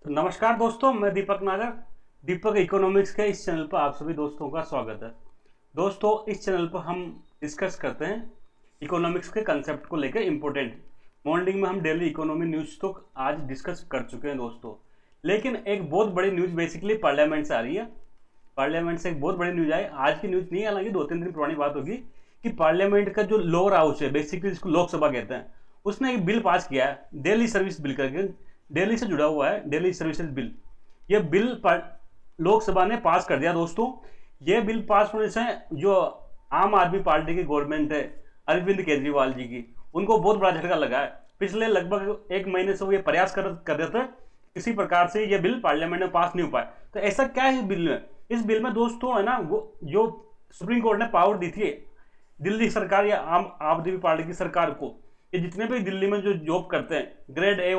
तो नमस्कार दोस्तों, मैं दीपक नागर। दीपक इकोनॉमिक्स के इस चैनल पर आप सभी दोस्तों का स्वागत है। दोस्तों, इस चैनल पर हम डिस्कस करते हैं इकोनॉमिक्स के कंसेप्ट को लेकर इम्पोर्टेंट। मॉर्निंग में हम डेली इकोनॉमी न्यूज़ तो आज डिस्कस कर चुके हैं दोस्तों, लेकिन एक बहुत बड़ी न्यूज़ बेसिकली पार्लियामेंट से आ रही है। पार्लियामेंट से एक बहुत बड़ी न्यूज़ आई, आज की न्यूज़ नहीं है, हालांकि 2-3 दिन पुरानी बात होगी कि पार्लियामेंट का जो लोअर हाउस है, बेसिकली जिसको लोकसभा कहते हैं, उसने एक बिल पास किया है, डेली सर्विस बिल करके। दिल्ली से जुड़ा हुआ है, दिल्ली सर्विसेज बिल। ये बिल लोकसभा ने पास कर दिया दोस्तों। ये बिल पास होने से जो आम आदमी पार्टी की गवर्नमेंट है, अरविंद केजरीवाल जी की, उनको बहुत बड़ा झटका लगा है। पिछले लगभग एक महीने से वो ये प्रयास कर रहे थे, किसी प्रकार से ये बिल पार्लियामेंट में पास नहीं हो पाया। तो ऐसा क्या है इस बिल में? इस बिल में दोस्तों है ना, वो जो सुप्रीम कोर्ट ने पावर दी थी दिल्ली सरकार या आम आदमी पार्टी की सरकार को, ये जितने भी दिल्ली में जो जॉब करते हैं, ग्रेड ए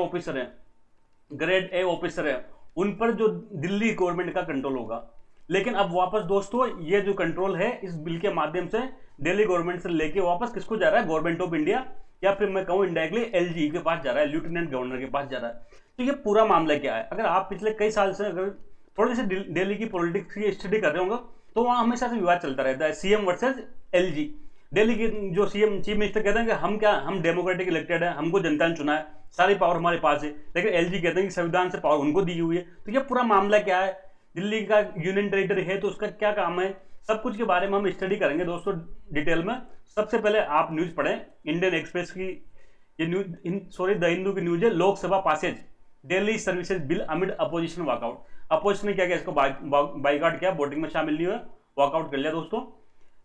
ऑफिसर है, उन पर जो दिल्ली गवर्नमेंट का कंट्रोल होगा। लेकिन अब वापस दोस्तों ये जो कंट्रोल है इस बिल के माध्यम से दिल्ली गवर्नमेंट से लेके वापस किसको जा रहा है? गवर्नमेंट ऑफ इंडिया, या फिर मैं कहूं इंडायरेक्टली एलजी के पास जा रहा है, लेफ्टिनेंट गवर्नर के पास जा रहा है। तो ये पूरा मामला क्या है? अगर आप पिछले कई साल से अगर थोड़ी सी दिल्ली की पॉलिटिक्स की स्टडी कर रहे होंगे तो वहां हमेशा से विवाद चलता रहता है, सीएम वर्सेज एलजी। दिल्ली के जो सीएम चीफ मिनिस्टर कहते हैं कि हम डेमोक्रेटिक इलेक्टेड है, हमको जनता ने चुना है, सारी पावर हमारे पास है। लेकिन एलजी कहते हैं कि संविधान से पावर उनको दी हुई है। तो ये पूरा मामला क्या है? दिल्ली का यूनियन टेरिटरी है तो उसका क्या काम है, सब कुछ के बारे में हम स्टडी करेंगे दोस्तों डिटेल में। सबसे पहले आप न्यूज पढ़ें इंडियन एक्सप्रेस की, ये न्यूज द हिंदू की न्यूज है, Lok Sabha passes Delhi services bill amid opposition walkout. Opposition ने क्या किया? इसको बाइकआउट किया, वोटिंग में शामिल नहीं हुआ, वॉकआउट कर लिया दोस्तों।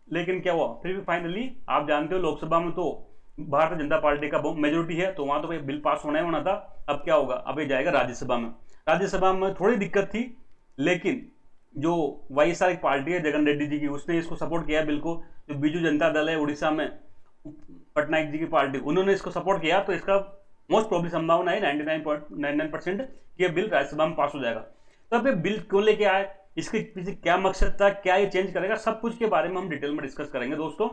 लेकिन क्या हुआ? फिर भी फाइनली आप जानते हो लोकसभा में तो भारतीय जनता पार्टी का मेजोरिटी है, तो वहां तो बिल पास होना ही होना था। अब क्या होगा? अब ये जाएगा राज्यसभा में। राज्यसभा में थोड़ी दिक्कत थी, लेकिन जो वाईएसआर एक पार्टी है जगन रेड्डी जी की, उसने इसको सपोर्ट किया बिल को। जो बीजू जनता दल है उड़ीसा में, पटनायक जी की पार्टी, उन्होंने इसको सपोर्ट किया। तो इसका मोस्ट प्रोबेबली संभावना है 99.99% कि यह बिल राज्यसभा में पास हो जाएगा। तो अब ये बिल क्यों लेके आए, इसके पीछे क्या मकसद था, क्या ये चेंज करेगा, सब कुछ के बारे में हम डिटेल में डिस्कस करेंगे दोस्तों।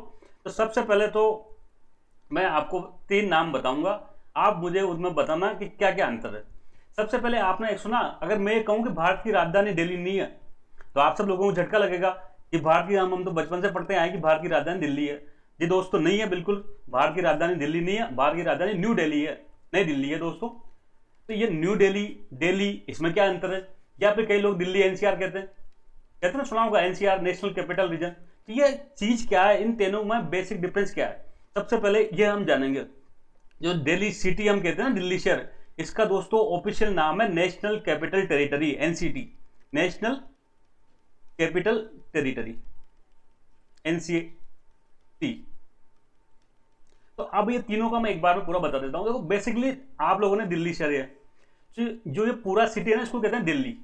तो सबसे पहले तो मैं आपको 3 नाम बताऊंगा, आप मुझे उनमें बताना कि क्या क्या अंतर है। सबसे पहले आपने एक सुना, अगर मैं कहूं कि भारत की राजधानी दिल्ली नहीं है, तो आप सब लोगों को झटका लगेगा कि भारत की, हम तो बचपन से पढ़ते आए कि भारत की राजधानी दिल्ली है। जी दोस्तों, नहीं है, बिल्कुल भारत की राजधानी दिल्ली नहीं है, भारत की राजधानी न्यू दिल्ली है, नई दिल्ली है दोस्तों। तो ये न्यू दिल्ली, दिल्ली, इसमें क्या अंतर है? या फिर कई लोग दिल्ली एनसीआर कहते हैं, सुना होगा एनसीआर, नेशनल कैपिटल रीजन। तो ये चीज क्या है, इन तीनों में बेसिक डिफरेंस क्या है? सबसे पहले ये हम जानेंगे। जो दिल्ली सिटी हम कहते हैं ना, दिल्ली शहर, इसका दोस्तों ऑफिशियल नाम है national capital territory, NCT, national capital territory, NCT. तो अब ये तीनों का मैं एक बार में पूरा बता देता हूं। देखो, बेसिकली आप लोगों ने दिल्ली शहर है, जो ये पूरा सिटी है ना, इसको कहते हैं दिल्ली।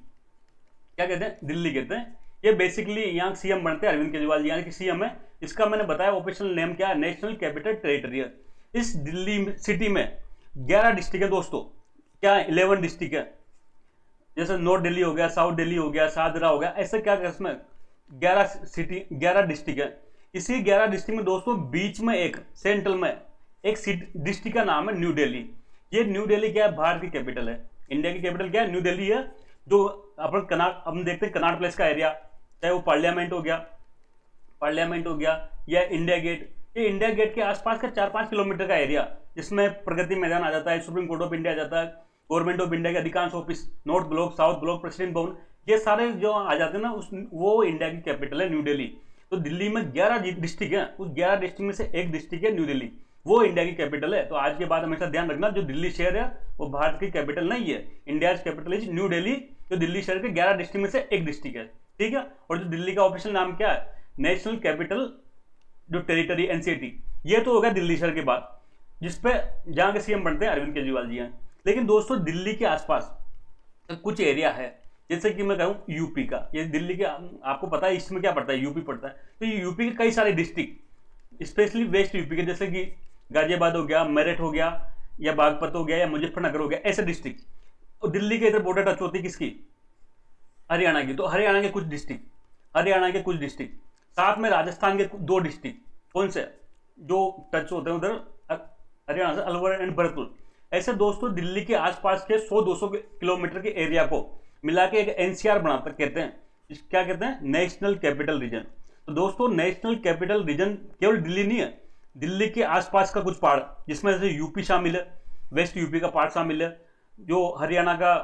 क्या कहते हैं? दिल्ली कहते हैं। ये बेसिकली यहाँ सीएम बनते हैं अरविंद केजरीवाल जी, यानी कि सीएम है। इसका मैंने बताया ऑफिशियल नेम क्या है, नेशनल कैपिटल टेरिटरी है। इस दिल्ली सिटी में 11 डिस्ट्रिक्ट है दोस्तों। क्या 11 डिस्ट्रिक्ट है? जैसे नॉर्थ दिल्ली हो गया, साउथ दिल्ली हो गया, शाहदरा हो गया, ऐसे क्या इसमें 11 डिस्ट्रिक्ट है। इसी 11 डिस्ट्रिक्ट में दोस्तों बीच में एक सेंट्रल में एक डिस्ट्रिक्ट का नाम है न्यू दिल्ली। ये न्यू दिल्ली क्या है? भारत की कैपिटल है। इंडिया की कैपिटल क्या है? न्यू दिल्ली है। जो अपन हम देखते हैं कनाट प्लेस का एरिया, चाहे वो पार्लियामेंट हो गया या इंडिया गेट, ये इंडिया गेट के आसपास का 4-5 किलोमीटर का एरिया, जिसमें प्रगति मैदान आ जाता है, सुप्रीम कोर्ट ऑफ इंडिया आ जाता है, गवर्नमेंट ऑफ इंडिया के अधिकांश office, north block, south block, president भवन, ये सारे जो आ जाते हैं ना, वो इंडिया की कैपिटल है न्यू दिल्ली। तो दिल्ली में 11 डिस्ट्रिक्ट है, उस 11 डिस्ट्रिक्ट में से एक डिस्ट्रिक्ट है न्यू दिल्ली, वो इंडिया की कैपिटल है। तो आज के बाद हमेशा ध्यान रखना, जो दिल्ली शहर है वो भारत की कैपिटल नहीं है। India capital is new Delhi, जो दिल्ली शहर के 11 डिस्ट्रिक्ट में से एक डिस्ट्रिक्ट है, ठीक है। और जो दिल्ली का ऑफिशियल नाम क्या है? नेशनल कैपिटल जो टेरिटरी, एनसीटी। ये तो होगा दिल्ली शहर के बाद, जिसपे जहां के सीएम बनते हैं अरविंद केजरीवाल जी हैं। लेकिन दोस्तों दिल्ली के आसपास कुछ एरिया है, जैसे कि मैं कहूँ यूपी का, ये दिल्ली के, आपको पता है इसमें क्या पड़ता है? यूपी पड़ता है। तो ये यूपी के कई सारे डिस्ट्रिक्ट, स्पेशली वेस्ट यूपी के, जैसे कि गाजियाबाद हो गया, मेरठ हो गया, या बागपत हो गया, या मुजफ्फरनगर हो गया, ऐसे डिस्ट्रिक्ट। और दिल्ली के इधर बॉर्डर टच होती है किसकी? हरियाणा की। तो हरियाणा के कुछ डिस्ट्रिक्ट, साथ में राजस्थान के 2 डिस्ट्रिक्ट, कौन से जो टच होते हैं उधर हरियाणा से? अलवर एंड भरतपुर। ऐसे दोस्तों दिल्ली के आसपास के 100-200 किलोमीटर के एरिया को मिला के एक एनसीआर बनाते कहते हैं। क्या कहते हैं? National capital region. तो दोस्तों नेशनल कैपिटल रीजन केवल दिल्ली नहीं है, दिल्ली के आसपास का कुछ पार्ट, जिसमें से यूपी शामिल है, वेस्ट यूपी का पार्ट शामिल है, जो हरियाणा का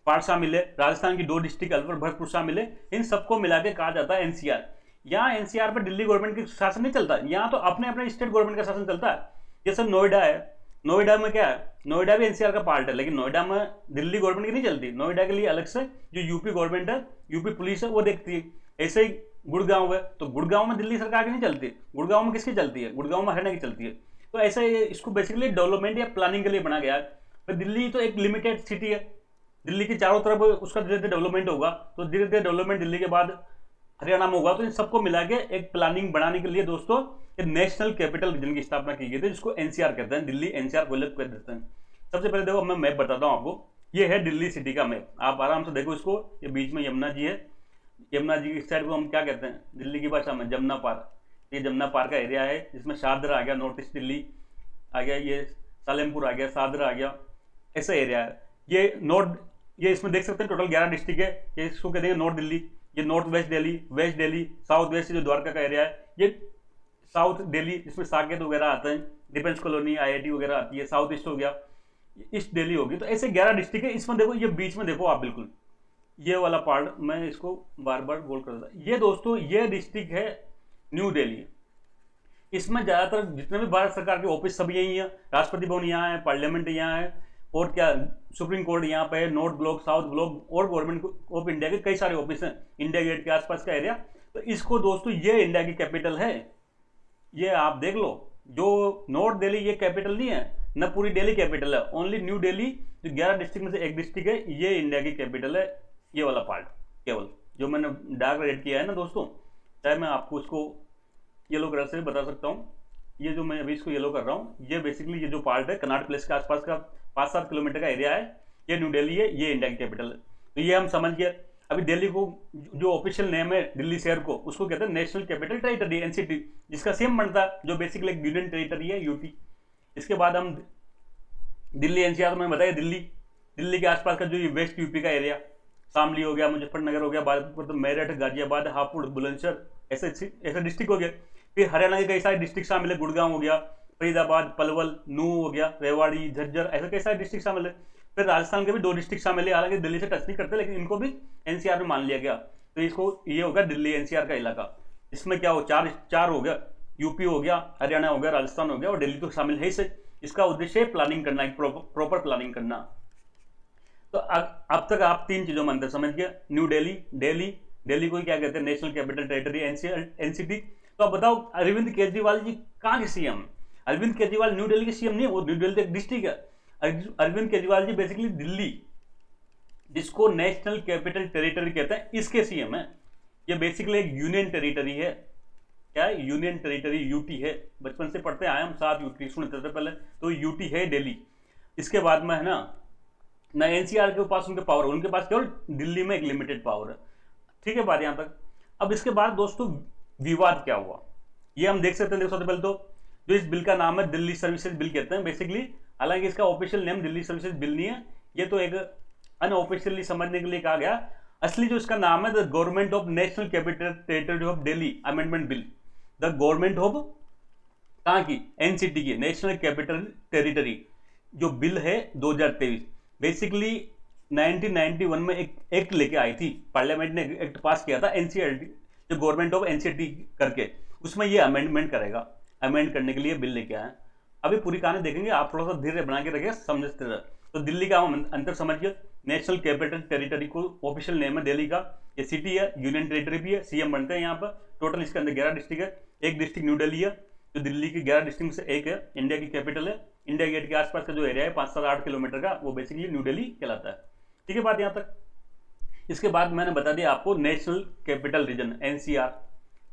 पार्ट शामिल है, राजस्थान की 2 डिस्ट्रिक्ट अलवर भरतपुर शामिल है, इन सबको मिला के कहा जाता है एनसीआर। यहाँ एनसीआर पर दिल्ली गवर्नमेंट की शासन नहीं चलता, यहाँ तो अपने अपने स्टेट गवर्नमेंट का शासन चलता है। जैसे नोएडा है, नोएडा में क्या है, नोएडा भी एनसीआर का पार्ट है, लेकिन नोएडा में दिल्ली गवर्नमेंट की नहीं चलती, नोएडा के लिए अलग से जो यूपी गवर्नमेंट है, यूपी पुलिस है, वो देखती है। ऐसे ही गुड़गांव है, तो गुड़गांव में दिल्ली सरकार की नहीं चलती, गुड़गांव में किसकी चलती है? गुड़गांव में हरियाणा की चलती है। तो ऐसे इसको बेसिकली डेवलपमेंट या प्लानिंग के लिए बना गया है। तो दिल्ली तो एक लिमिटेड सिटी है, दिल्ली की चारों तरफ उसका धीरे धीरे डेवलपमेंट होगा, तो धीरे धीरे डेवलपमेंट दिल्ली के बाद हरियाणा में होगा। तो इन सबको मिला के एक प्लानिंग बनाने के लिए दोस्तों नेशनल कैपिटल रीजन की स्थापना की गई थी, जिसको एनसीआर कहते हैं, दिल्ली एनसीआर को अलग कर देते हैं। सबसे पहले देखो मैं मैप बताता हूँ आपको, ये है दिल्ली सिटी का मैप, आप आराम से देखो इसको। ये बीच में यमुना जी है, यमुना जी की साइड को हम क्या कहते हैं दिल्ली की भाषा में? जमुना पार। ये जमुना पार का एरिया है, जिसमें शाहदरा आ गया, नॉर्थ ईस्ट दिल्ली आ गया, ये सालेमपुर आ गया, शाहदरा आ गया, ऐसा एरिया है। ये इसमें देख सकते हैं टोटल 11 डिस्ट्रिक्ट है। ये इसको कहते हैं नॉर्थ दिल्ली, ये north west Delhi, west Delhi, south west जो द्वारका का एरिया है, ये साउथ दिल्ली, इसमें साकेत वगैरह आते हैं, डिफेंस कॉलोनी, आईआईटी वगैरह आती है। साउथ ईस्ट हो गया, ईस्ट दिल्ली होगी। तो ऐसे 11 डिस्ट्रिक्ट है। इसमें देखो ये बीच में देखो आप, बिल्कुल ये वाला पार्ट मैं इसको बार बार बोल कर रहा था, ये दोस्तों ये डिस्ट्रिक्ट है न्यू दिल्ली। इसमें ज्यादातर जितने भी भारत सरकार के ऑफिस सब यही है, राष्ट्रपति भवन यहाँ है, पार्लियामेंट यहाँ है, और क्या सुप्रीम कोर्ट यहाँ पे है, नॉर्थ ब्लॉक, साउथ ब्लॉक, और गवर्नमेंट ऑफ इंडिया के कई सारे ऑफिस हैं, इंडिया गेट के आसपास का एरिया। तो इसको दोस्तों ये इंडिया की कैपिटल है, ये आप देख लो। जो नॉर्थ दिल्ली ये कैपिटल नहीं है, न पूरी दिल्ली कैपिटल है, ओनली न्यू दिल्ली जो 11 डिस्ट्रिक्ट में से एक डिस्ट्रिक्ट है, ये इंडिया की कैपिटल है। ये वाला पार्ट केवल जो मैंने डार्क रेड किया है ना दोस्तों, चाहे मैं आपको इसको येलो कलर से भी बता सकता हूँ, ये जो मैं अभी इसको येलो कर रहा हूँ, ये बेसिकली ये जो पार्ट है कनाट प्लेस के आसपास का 5-7 किलोमीटर का एरिया है, ये न्यू दिल्ली है, ये इंडिया की कैपिटल है। तो ये हम समझ गए। अभी दिल्ली को जो ऑफिशियल नेम है दिल्ली शहर को, उसको कहते हैं नेशनल कैपिटल टेरिटरी, एनसीटी, जिसका सेम बनता है, जो बेसिकली एक यूनियन टेरिटरी है, यूटी। इसके बाद हम दिल्ली एनसीआर में बताया, दिल्ली के आसपास का जो ये वेस्ट यूपी का एरिया, शामली हो गया, मुजफ्फरनगर हो गया, बागपत, मेरठ, गाजियाबाद, हापुड़, बुलंदशहर, ऐसे डिस्ट्रिक्ट हो गए। फिर हरियाणा के कई सारे डिस्ट्रिक्ट शामिल है, गुड़गांव हो गया, फरीदाबाद, पलवल, नूह हो गया, रेवाड़ी, झज्जर, ऐसे कई सारे डिस्ट्रिक्ट शामिल है। फिर राजस्थान के भी 2 डिस्ट्रिक्ट शामिल है, हालांकि दिल्ली से टच नहीं करते, लेकिन इनको भी एनसीआर में मान लिया गया। तो इसको ये होगा दिल्ली एनसीआर का इलाका। इसमें क्या हो, चार हो गया, यूपी हो गया, हरियाणा हो गया, राजस्थान हो गया, और दिल्ली तो शामिल है इसे। इसका उद्देश्य है प्लानिंग करना, एक प्रॉपर प्लानिंग करना। तो अब तक आप 3 चीजों में अंतर समझ गए। न्यू दिल्ली को क्या कहते हैं? National capital territory, NCT. तो अब बताओ अरविंद केजरीवाल जी कहाँ के सीएम? अरविंद केजरीवाल न्यू दिल्ली के सीएम नहीं, वो न्यू दिल्ली एक डिस्ट्रिक्ट है। अरविंद केजरीवाल जी बेसिकली दिल्ली, जिसको नेशनल कैपिटल टेरिटरी कहते हैं, इसके सीएम है। ये बेसिकली एक यूनियन टेरिटरी है। क्या है? यूनियन टेरिटरी, यूटी है। बचपन से पढ़ते आए हम, 7 यूटी सुनते थे पहले, तो यूटी है दिल्ली। इसके बाद में है ना एनसीआर के पास उनके पावर, उनके पास केवल दिल्ली में एक लिमिटेड पावर है। ठीक है बात यहां तक। अब इसके बाद दोस्तों विवाद क्या हुआ, ये हम देख सकते हैं। देखो सबसे पहले तो जो इस बिल का नाम है दिल्ली सर्विसेज बिल कहते हैं बेसिकली, हालांकि इसका official name Delhi services bill नहीं है, ये तो एक अनऑफिशियली समझने के लिए कहा गया। असली जो इसका नाम है the government of national capital territory of Delhi amendment bill. The government of कहाँ की? एनसीटी की, नेशनल कैपिटल टेरिटरी जो बिल है 2023, बेसिकली 1991 में एक एक्ट लेके आई थी, पार्लियामेंट ने एक्ट पास किया था एनसीएलटी, जो गवर्नमेंट ऑफ एनसीटी करके, उसमें ये अमेंडमेंट करेगा। अमेंड करने के लिए बिल लेके आए। अभी पूरी कहानी देखेंगे, आप थोड़ा सा धीरे बना के रखिए, समझते रहे। तो दिल्ली का हम अंतर समझिए, नेशनल कैपिटल टेरिटरी को ऑफिशियल नेम है दिल्ली का, ये सिटी है, यूनियन टेरिटरी भी है, सीएम बनते हैं यहाँ पर। टोटल इसके अंदर 11 डिस्ट्रिक्ट है, एक डिस्ट्रिक्ट न्यू दिल्ली है, जो दिल्ली की 11 डिस्ट्रिक्ट से एक है, इंडिया की कैपिटल है। इंडिया गेट के आसपास का जो एरिया है 5-8 किलोमीटर का, वो बेसिकली न्यू दिल्ली कहलाता है। ठीक है बात यहाँ तक। इसके बाद मैंने बता दिया आपको नेशनल कैपिटल रीजन एनसीआर,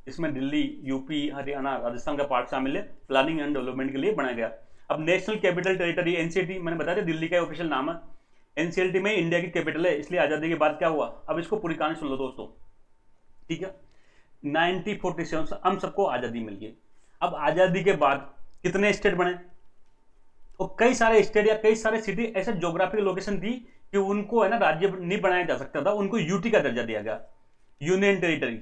इसमें दिल्ली, यूपी, हरियाणा, राजस्थान का पार्ट शामिल है, प्लानिंग एंड डेवलपमेंट के लिए बनाया गया। अब नेशनल कैपिटल टेरिटरी एनसीटी मैंने बता दिया, दिल्ली का ऑफिशियल नाम है। एनसीएलटी में इंडिया की कैपिटल है, इसलिए आजादी के बाद क्या हुआ, अब इसको पूरी कहानी सुन लो दोस्तों। ठीक है, 1947 से हम सबको आजादी मिल गई। अब आजादी के बाद कितने स्टेट बने? और कई सारे स्टेट या कई सारे सिटी ऐसे ज्योग्राफिकल लोकेशन थी कि उनको है ना राज्य नहीं बनाया जा सकता था, उनको यूटी का दर्जा दिया गया, यूनियन टेरिटरी।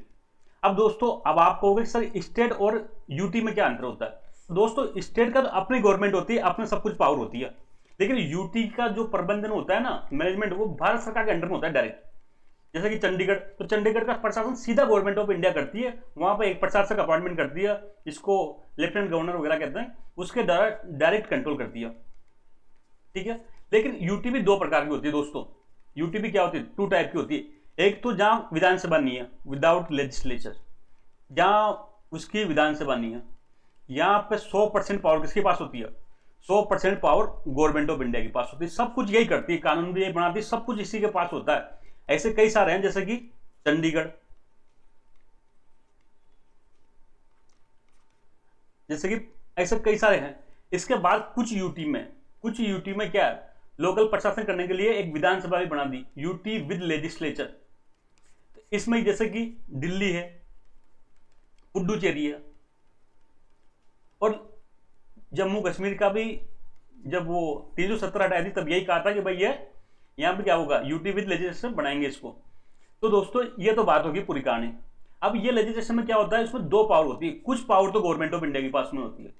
अब दोस्तों अब आप कहोगे सर स्टेट और यूटी में क्या अंतर होता है। दोस्तों स्टेट का तो अपनी गवर्नमेंट होती है, अपने सब कुछ पावर होती है, लेकिन यूटी का जो प्रबंधन होता है ना, मैनेजमेंट, वो भारत सरकार के अंडर में होता है डायरेक्ट। जैसे कि चंडीगढ़, तो चंडीगढ़ का प्रशासन सीधा गवर्नमेंट ऑफ इंडिया करती है, वहां पर एक प्रशासक अपॉइंटमेंट करती है, इसको लेफ्टिनेंट गवर्नर वगैरह कहते हैं, उसके द्वारा डायरेक्ट कंट्रोल करती है, ठीक है। लेकिन यूटी भी दो प्रकार की होती है दोस्तों। यूटी भी क्या होती है, टू टाइप की होती है। एक तो जहां विधानसभा नहीं है, विदाउट लेजिस्लेचर, जहां उसकी विधानसभा नहीं है, यहां पे 100% पावर किसके पास होती है, 100% पावर गवर्नमेंट ऑफ इंडिया के पास होती है, सब कुछ यही करती है, कानून भी यही बनाती है, सब कुछ इसी के पास होता है। ऐसे कई सारे हैं, जैसे कि चंडीगढ़, जैसे कि ऐसे कई सारे हैं। इसके बाद कुछ यूटी में क्या है, लोकल प्रशासन करने के लिए एक विधानसभा भी बना दी, यूटी विद लेजिस्लेचर। इसमें जैसे कि दिल्ली है, पुडुचेरी है, और जम्मू कश्मीर का भी जब वो 370 हटाई थी तब यही कहा था कि भाई ये यहां पे क्या होगा, यूटी विद लेजिस्लेशन बनाएंगे इसको। तो दोस्तों ये तो बात होगी पूरी कहानी। अब ये लेजिस्लेशन में क्या होता है, इसमें दो पावर होती है, कुछ पावर तो गवर्नमेंट ऑफ इंडिया के पास में होती है,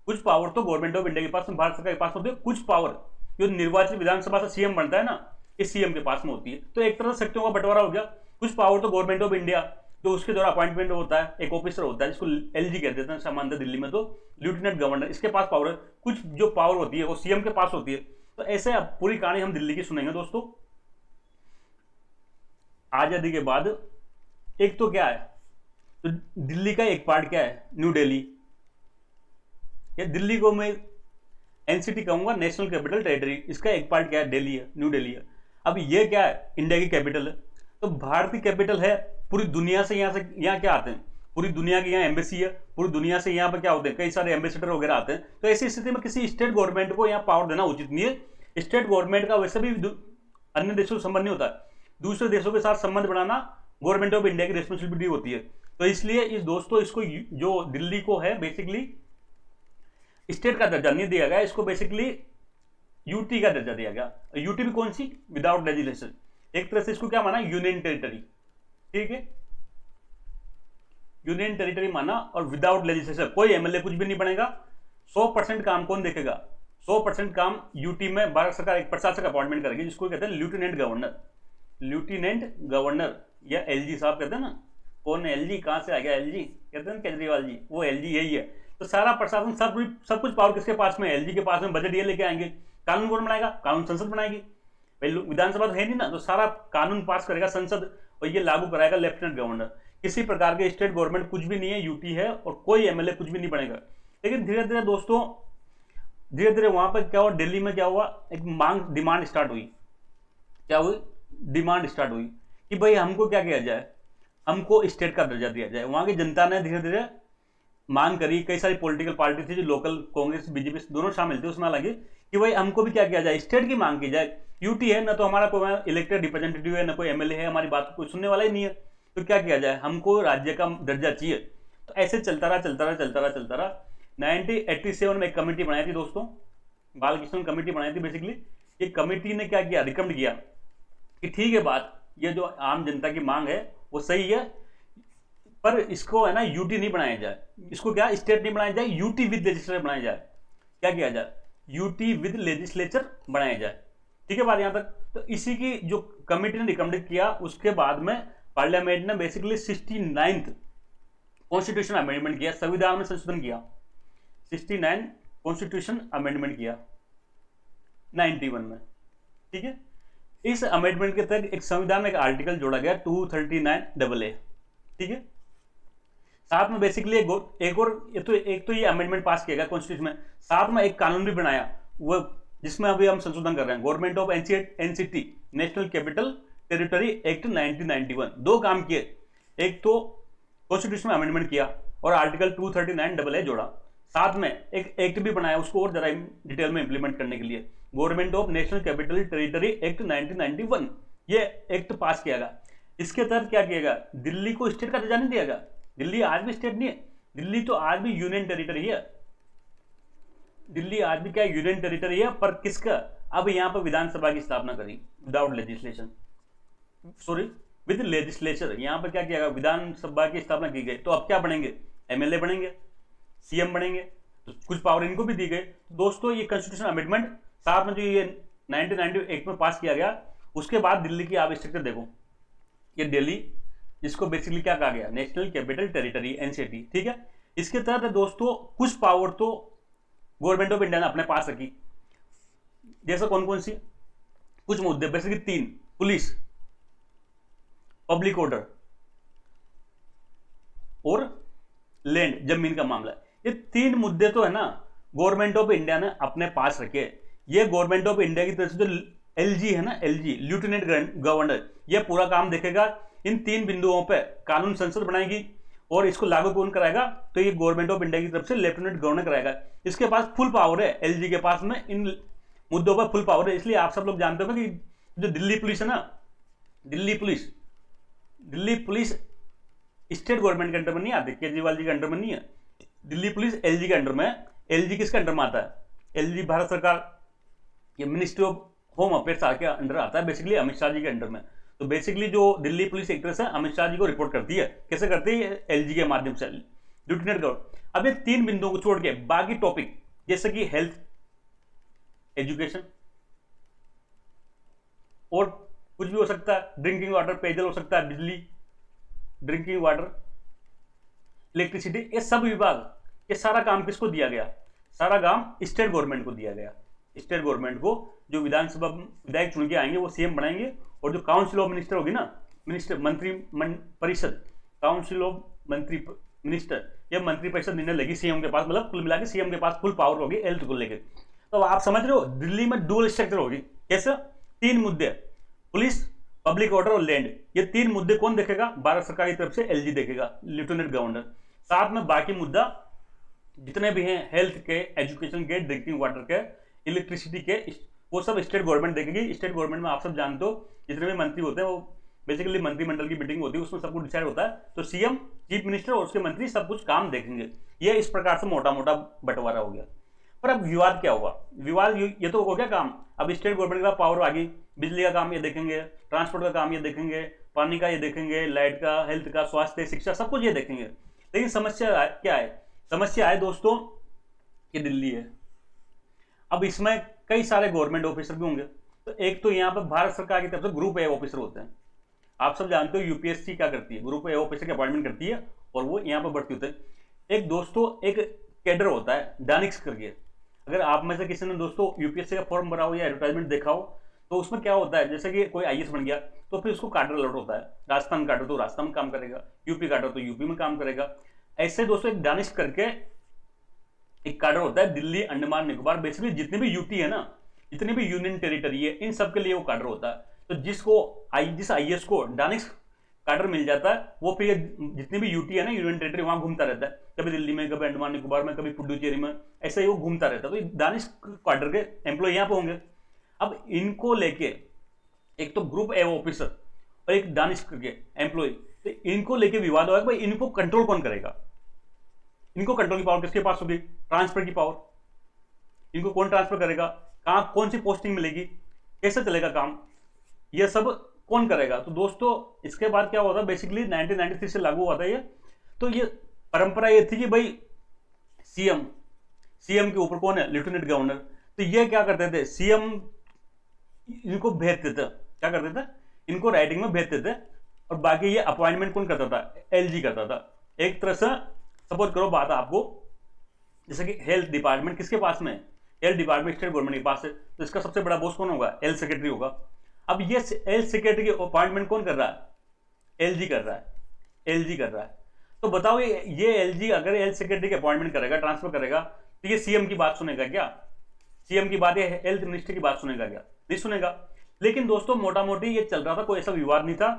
कुछ पावर तो गवर्नमेंट ऑफ इंडिया के पास में, भारत सरकार के पास होती है, कुछ पावर जो निर्वाचित विधानसभा से सीएम बनता है ना, इस सीएम के पास में होती है। तो एक तरह से शक्तियों का बंटवारा हो गया, कुछ पावर तो गवर्नमेंट ऑफ इंडिया, तो उसके द्वारा अपॉइंटमेंट होता है, एक ऑफिसर होता है जिसको एलजी कहते हैं सामान्य दिल्ली में, तो लेफ्टिनेंट गवर्नर, इसके पास पावर है। कुछ जो पावर होती है वो सीएम के पास होती है। तो ऐसे अब पूरी कहानी हम दिल्ली की सुनेंगे दोस्तों। आजादी के बाद एक तो क्या है, तो दिल्ली का एक पार्ट क्या है, न्यू दिल्ली, या दिल्ली को मैं एनसीटी कहूंगा, नेशनल कैपिटल टेरिटरी, इसका एक पार्ट क्या है, दिल्ली है, न्यू दिल्ली है। अब ये क्या है, इंडिया की कैपिटल है, तो भारत की कैपिटल है, पूरी दुनिया से यहाँ क्या आते हैं, पूरी दुनिया की यहाँ एम्बेसी है, पूरी दुनिया से यहाँ पर क्या होते हैं, कई सारे एम्बेसडर वगैरह आते हैं। तो ऐसी स्थिति में किसी स्टेट गवर्नमेंट को यहाँ पावर देना उचित नहीं है। स्टेट गवर्नमेंट का वैसे भी अन्य देशों से संबंध नहीं होता है, दूसरे देशों के साथ संबंध बनाना गवर्नमेंट ऑफ इंडिया की रिस्पॉन्सिबिलिटी होती है। तो इसलिए इस दोस्तों इसको जो दिल्ली को है बेसिकली स्टेट का दर्जा नहीं दिया गया, इसको बेसिकली यूटी का दर्जा दिया गया। यूटी भी कौन सी, विदाउट लेजिस्लेशन, एक तरह से इसको क्या माना, यूनियन टेरिटरी, ठीक है, यूनियन टेरिटरी माना, और विदाउट लेजिस्लेशन, कोई एमएलए कुछ भी नहीं बनेगा। 100% काम कौन देखेगा, 100% काम यूटी में भारत सरकार एक प्रशासक अपॉइंटमेंट करेगी, जिसको कहते हैं लेफ्टिनेंट गवर्नर, लेफ्टिनेंट गवर्नर, या एलजी साहब कहते हैं ना, कौन एलजी, कहां से आ गया एलजी, कहते हैं केजरीवाल जी, वो एलजी यही है। तो सारा प्रशासन सब कुछ पावर किसके पास में, एलजी के पास में। बजट ये लेके आएंगे, कानून कौन बनाएगा, कानून संसद बनाएगी, विधानसभा तो है नहीं ना, तो सारा कानून पास करेगा संसद, और ये लागू कराएगा लेफ्टिनेंट गवर्नर। किसी प्रकार के स्टेट गवर्नमेंट कुछ भी नहीं है, यूटी है, और कोई एमएलए कुछ भी नहीं बनेगा। लेकिन धीरे धीरे दोस्तों, धीरे धीरे वहां पर क्या हुआ, दिल्ली में क्या हुआ, एक डिमांड स्टार्ट हुई, क्या हुई, डिमांड स्टार्ट हुई कि भाई हमको क्या किया जाए, हमको स्टेट का दर्जा दिया जाए। वहां की जनता ने धीरे धीरे मांग करी, कई सारी पॉलिटिकल पार्टी थी जो लोकल, कांग्रेस बीजेपी दोनों शामिल थे, उसमें लगे कि भाई हमको भी क्या किया जाए, स्टेट की मांग की जाए। यूटी है ना, तो हमारा कोई इलेक्टेड रिप्रेजेंटेटिव है, ना कोई एमएलए है, हमारी बात कोई सुनने वाला ही नहीं है, तो क्या किया जाए, हमको राज्य का दर्जा चाहिए। तो ऐसे चलता रहा। 1987 में एक कमेटी बनाई थी दोस्तों, बालकृष्ण कमेटी बनाई थी बेसिकली। ये कमेटी ने क्या किया, रिकमेंड किया कि ठीक है बात, ये जो आम जनता की मांग है वो सही है, पर इसको है ना यूटी नहीं बनाया जाए, इसको क्या स्टेट नहीं बनाया जाए, यूटी विद लेजिस्लेचर बनाया जाए। क्या किया जाए, यूटी विद लेजिस्लेचर बनाया जाए, ठीक है बात यहां तक। तो इसी की जो कमेटी ने रिकमेंड किया, उसके बाद में पार्लियामेंट ने बेसिकली 69th कॉन्स्टिट्यूशन अमेंडमेंट किया, संविधान में संशोधन किया, 69 कॉन्स्टिट्यूशन अमेंडमेंट किया 91 में, ठीक है। इस अमेंडमेंट के तहत एक संविधान में एक आर्टिकल जोड़ा गया 239AA, ठीक है। साथ में बेसिकली एक तो ये अमेंडमेंट पास किया गया कॉन्स्टिट्यूशन में, साथ में एक कानून भी बनाया, वो जिसमें अभी हम संशोधन कर रहे हैं, government of NCT, national capital territory act 1991। दो काम किए, एक तो कॉन्स्टिट्यूशन में अमेंडमेंट किया और आर्टिकल 239AA जोड़ा, साथ में एक एक्ट भी बनाया उसको और जरा डिटेल में इंप्लीमेंट करने के लिए, government of national capital territory act 1991, ये एक्ट पास किया गया। इसके तहत क्या किया गया, दिल्ली को स्टेट का दर्जा नहीं दिया गया, दिल्ली आज भी स्टेट नहीं है, दिल्ली तो आज भी यूनियन टेरिटरी है, दिल्ली आज भी क्या यूनियन टेरिटरी है, पर किसका? अब यहाँ पर विधानसभा की स्थापना करी without legislation, sorry with legislature. यहाँ पर क्या किया गया, विधानसभा की स्थापना की गई। तो अब क्या बनेंगे? एमएलए बनेंगे, सीएम बनेंगे, तो कुछ पावर इनको भी दी गई। दोस्तों ये कॉन्स्टिट्यूशन अमेंडमेंट साथ में जो ये 1998 में पास किया गया, उसके बाद दिल्ली की आप स्ट्रक्चर देखो, ये दिल्ली जिसको बेसिकली क्या कहा गया, नेशनल कैपिटल टेरिटरी, एनसीटी, ठीक है। इसके तहत दोस्तों कुछ पावर तो गवर्नमेंट ऑफ इंडिया ने अपने पास रखी, जैसे कौन कौन सी? कुछ मुद्दे बेसिकली 3, पुलिस, पब्लिक ऑर्डर और लैंड, जमीन का मामला। ये 3 मुद्दे तो है ना गवर्नमेंट ऑफ इंडिया ने अपने पास रखे। ये गवर्नमेंट ऑफ इंडिया की तरफ से जो एलजी है ना, एलजी लेफ्टिनेंट गवर्नर, ये पूरा काम देखेगा। इन 3 बिंदुओं पे कानून संसद बनाएगी और इसको लागू कौन कराएगा? तो ये गवर्नमेंट ऑफ इंडिया की तरफ से लेफ्टिनेंट गवर्नर कराएगा। इसके पास फुल पावर है, एलजी के पास में इन मुद्दों पर फुल पावर है। इसलिए आप सब लोग जानते हो कि जो दिल्ली पुलिस है ना, दिल्ली पुलिस स्टेट गवर्नमेंट के अंडर में नहीं आती, केजरीवाल जी के अंडर में नहीं है। दिल्ली पुलिस एलजी के अंडर में है। एलजी किसके अंडर में आता है? एलजी भारत सरकार के मिनिस्ट्री ऑफ होम अफेयर्स के अंडर आता है, बेसिकली अमित शाह जी के अंडर में। तो बेसिकली जो दिल्ली पुलिस एक तरह से अमित शाह जी को रिपोर्ट करती है। कैसे करती है? एलजी के माध्यम से, लेफ्टिनेंट गवर्नर। अब ये 3 बिंदुओं को छोड़ के बाकी टॉपिक जैसे कि हेल्थ, एजुकेशन और कुछ भी हो सकता है, ड्रिंकिंग वाटर, पेयजल हो सकता है, बिजली, ड्रिंकिंग वाटर, इलेक्ट्रिसिटी, ये सब विभाग, ये सारा काम किसको दिया गया? सारा काम स्टेट गवर्नमेंट को दिया गया। स्टेट गवर्नमेंट को जो विधानसभा विधायक चुन के आएंगे वो सीएम बनाएंगे, और जो काउंसिल ऑफ मिनिस्टर होगी ना, मिनिस्टर मंत्री परिषद, काउंसिल ऑफ मंत्री मिनिस्टर, यह मंत्री परिषद निर्णय लेगी सीएम के पास, मतलब कुल मिला के सीएम के पास फुल पावर होगी हेल्थ को लेकर। तो आप समझ रहे हो दिल्ली में डुअल स्ट्रक्चर होगी। कैसे? 3 मुद्दे, पुलिस, पब्लिक ऑर्डर और लैंड। ये 3 मुद्दे कौन देखेगा? भारत सरकार की तरफ से एलजी देखेगा, लेफ्टिनेंट गवर्नर। साथ में बाकी मुद्दा जितने भी हैं, हेल्थ के, एजुकेशन के, ड्रिंकिंग वाटर के, इलेक्ट्रिसिटी के, वो सब स्टेट गवर्नमेंट देखेगी। स्टेट गवर्नमेंट में आप सब जानते हो जितने भी मंत्री होते हैं वो बेसिकली मंत्रिमंडल की मीटिंग होती है, उसमें सब कुछ डिसाइड होता है। तो सीएम, चीफ मिनिस्टर और उसके मंत्री सब कुछ काम देखेंगे। ये इस प्रकार से मोटा मोटा बंटवारा हो गया। पर अब विवाद क्या हुआ? विवाद ये तो हो गया काम। अब स्टेट गवर्नमेंट का पावर आ गई, बिजली का काम ये देखेंगे, ट्रांसपोर्ट का काम ये देखेंगे, पानी का ये देखेंगे, लाइट का, हेल्थ का, स्वास्थ्य, शिक्षा, सब कुछ ये देखेंगे। लेकिन समस्या क्या है? समस्या है दोस्तों कि दिल्ली है। अब इसमें कई सारे गवर्नमेंट ऑफिसर भी होंगे। तो एक तो यहाँ पर भारत सरकार की तरफ से ग्रुप ए ऑफिसर होते हैं। आप सब जानते हो यूपीएससी क्या करती है? ग्रुप ए ऑफिसर की अपॉइंटमेंट करती है और वो यहाँ पर भर्ती होते हैं। एक दोस्तों एक कैडर होता है डानिक्स करके। अगर आप में से किसी ने दोस्तों यूपीएससी का फॉर्म भरा हो या एडवर्टाइजमेंट देखा हो, तो उसमें क्या होता है, जैसे कि कोई आईएएस बन गया तो फिर उसको काडर अलॉट होता है। राजस्थान काडर तो राजस्थान में काम करेगा, यूपी काडर तो यूपी में काम करेगा। ऐसे दोस्तों एक दानिश करके एक काडर होता है दिल्ली, अंडमान निकोबार, बेसिकली जितने भी यूटी है ना, जितनी भी यूनियन टेरिटरी है, इन सब के लिए वो काडर होता है। तो जिस आईएएस को डानिश काडर मिल जाता है, वो फिर जितनी भी यूटी है ना, यूनियन टेरिटरी, वहां घूमता रहता है, कभी दिल्ली में, कभी अंडमान निकोबार में, कभी पुडुचेरी में, ऐसे ही वो घूमता रहता है। तो दानिश काडर के एम्प्लॉय यहाँ पे होंगे। अब इनको लेके एक तो ग्रुप ए ऑफिसर और एक दानिश करके एम्प्लॉय, तो इनको लेके विवाद होगा कि भाई इनको कंट्रोल कौन करेगा? इनको कंट्रोल की पावर किसके पास होगी? ट्रांसफर की पावर। इनको कौन ट्रांसफर करेगा? कहां कौन सी पोस्टिंग मिलेगी? कैसे चलेगा काम? यह सब कौन करेगा? तो दोस्तों इसके बाद क्या होता है, बेसिकली 1993 से लागू हुआ था ये। तो ये परंपरा ये थी कि भाई सीएम के ऊपर कौन है? Lieutenant governor. तो ये क्या करते थे, सीएम इनको भेजते थे, क्या करते थे, इनको राइटिंग में भेजते थे, और बाकी ये अपॉइंटमेंट कौन करता था? एलजी करता था। एक तरह से सपोज करो बात आपको, जैसे कि हेल्थ डिपार्टमेंट किसके पास में है? हेल्थ डिपार्टमेंट स्टेट गवर्नमेंट के पास है, तो इसका सबसे बड़ा बॉस कौन होगा? हेल्थ सेक्रेटरी होगा। अब ये हेल्थ सेक्रेटरी की अपॉइंटमेंट कौन कर रहा है? एलजी कर रहा है, एलजी कर रहा है। तो बताओ ये एलजी अगर हेल्थ सेक्रेटरी की अपॉइंटमेंट करेगा, ट्रांसफर करेगा, तो ये सीएम की बात सुनेगा क्या? सीएम की बात, ये हेल्थ मिनिस्टर की बात सुनेगा क्या? नहीं सुनेगा। लेकिन दोस्तों मोटा मोटी ये चल रहा था, कोई ऐसा विवाद नहीं था।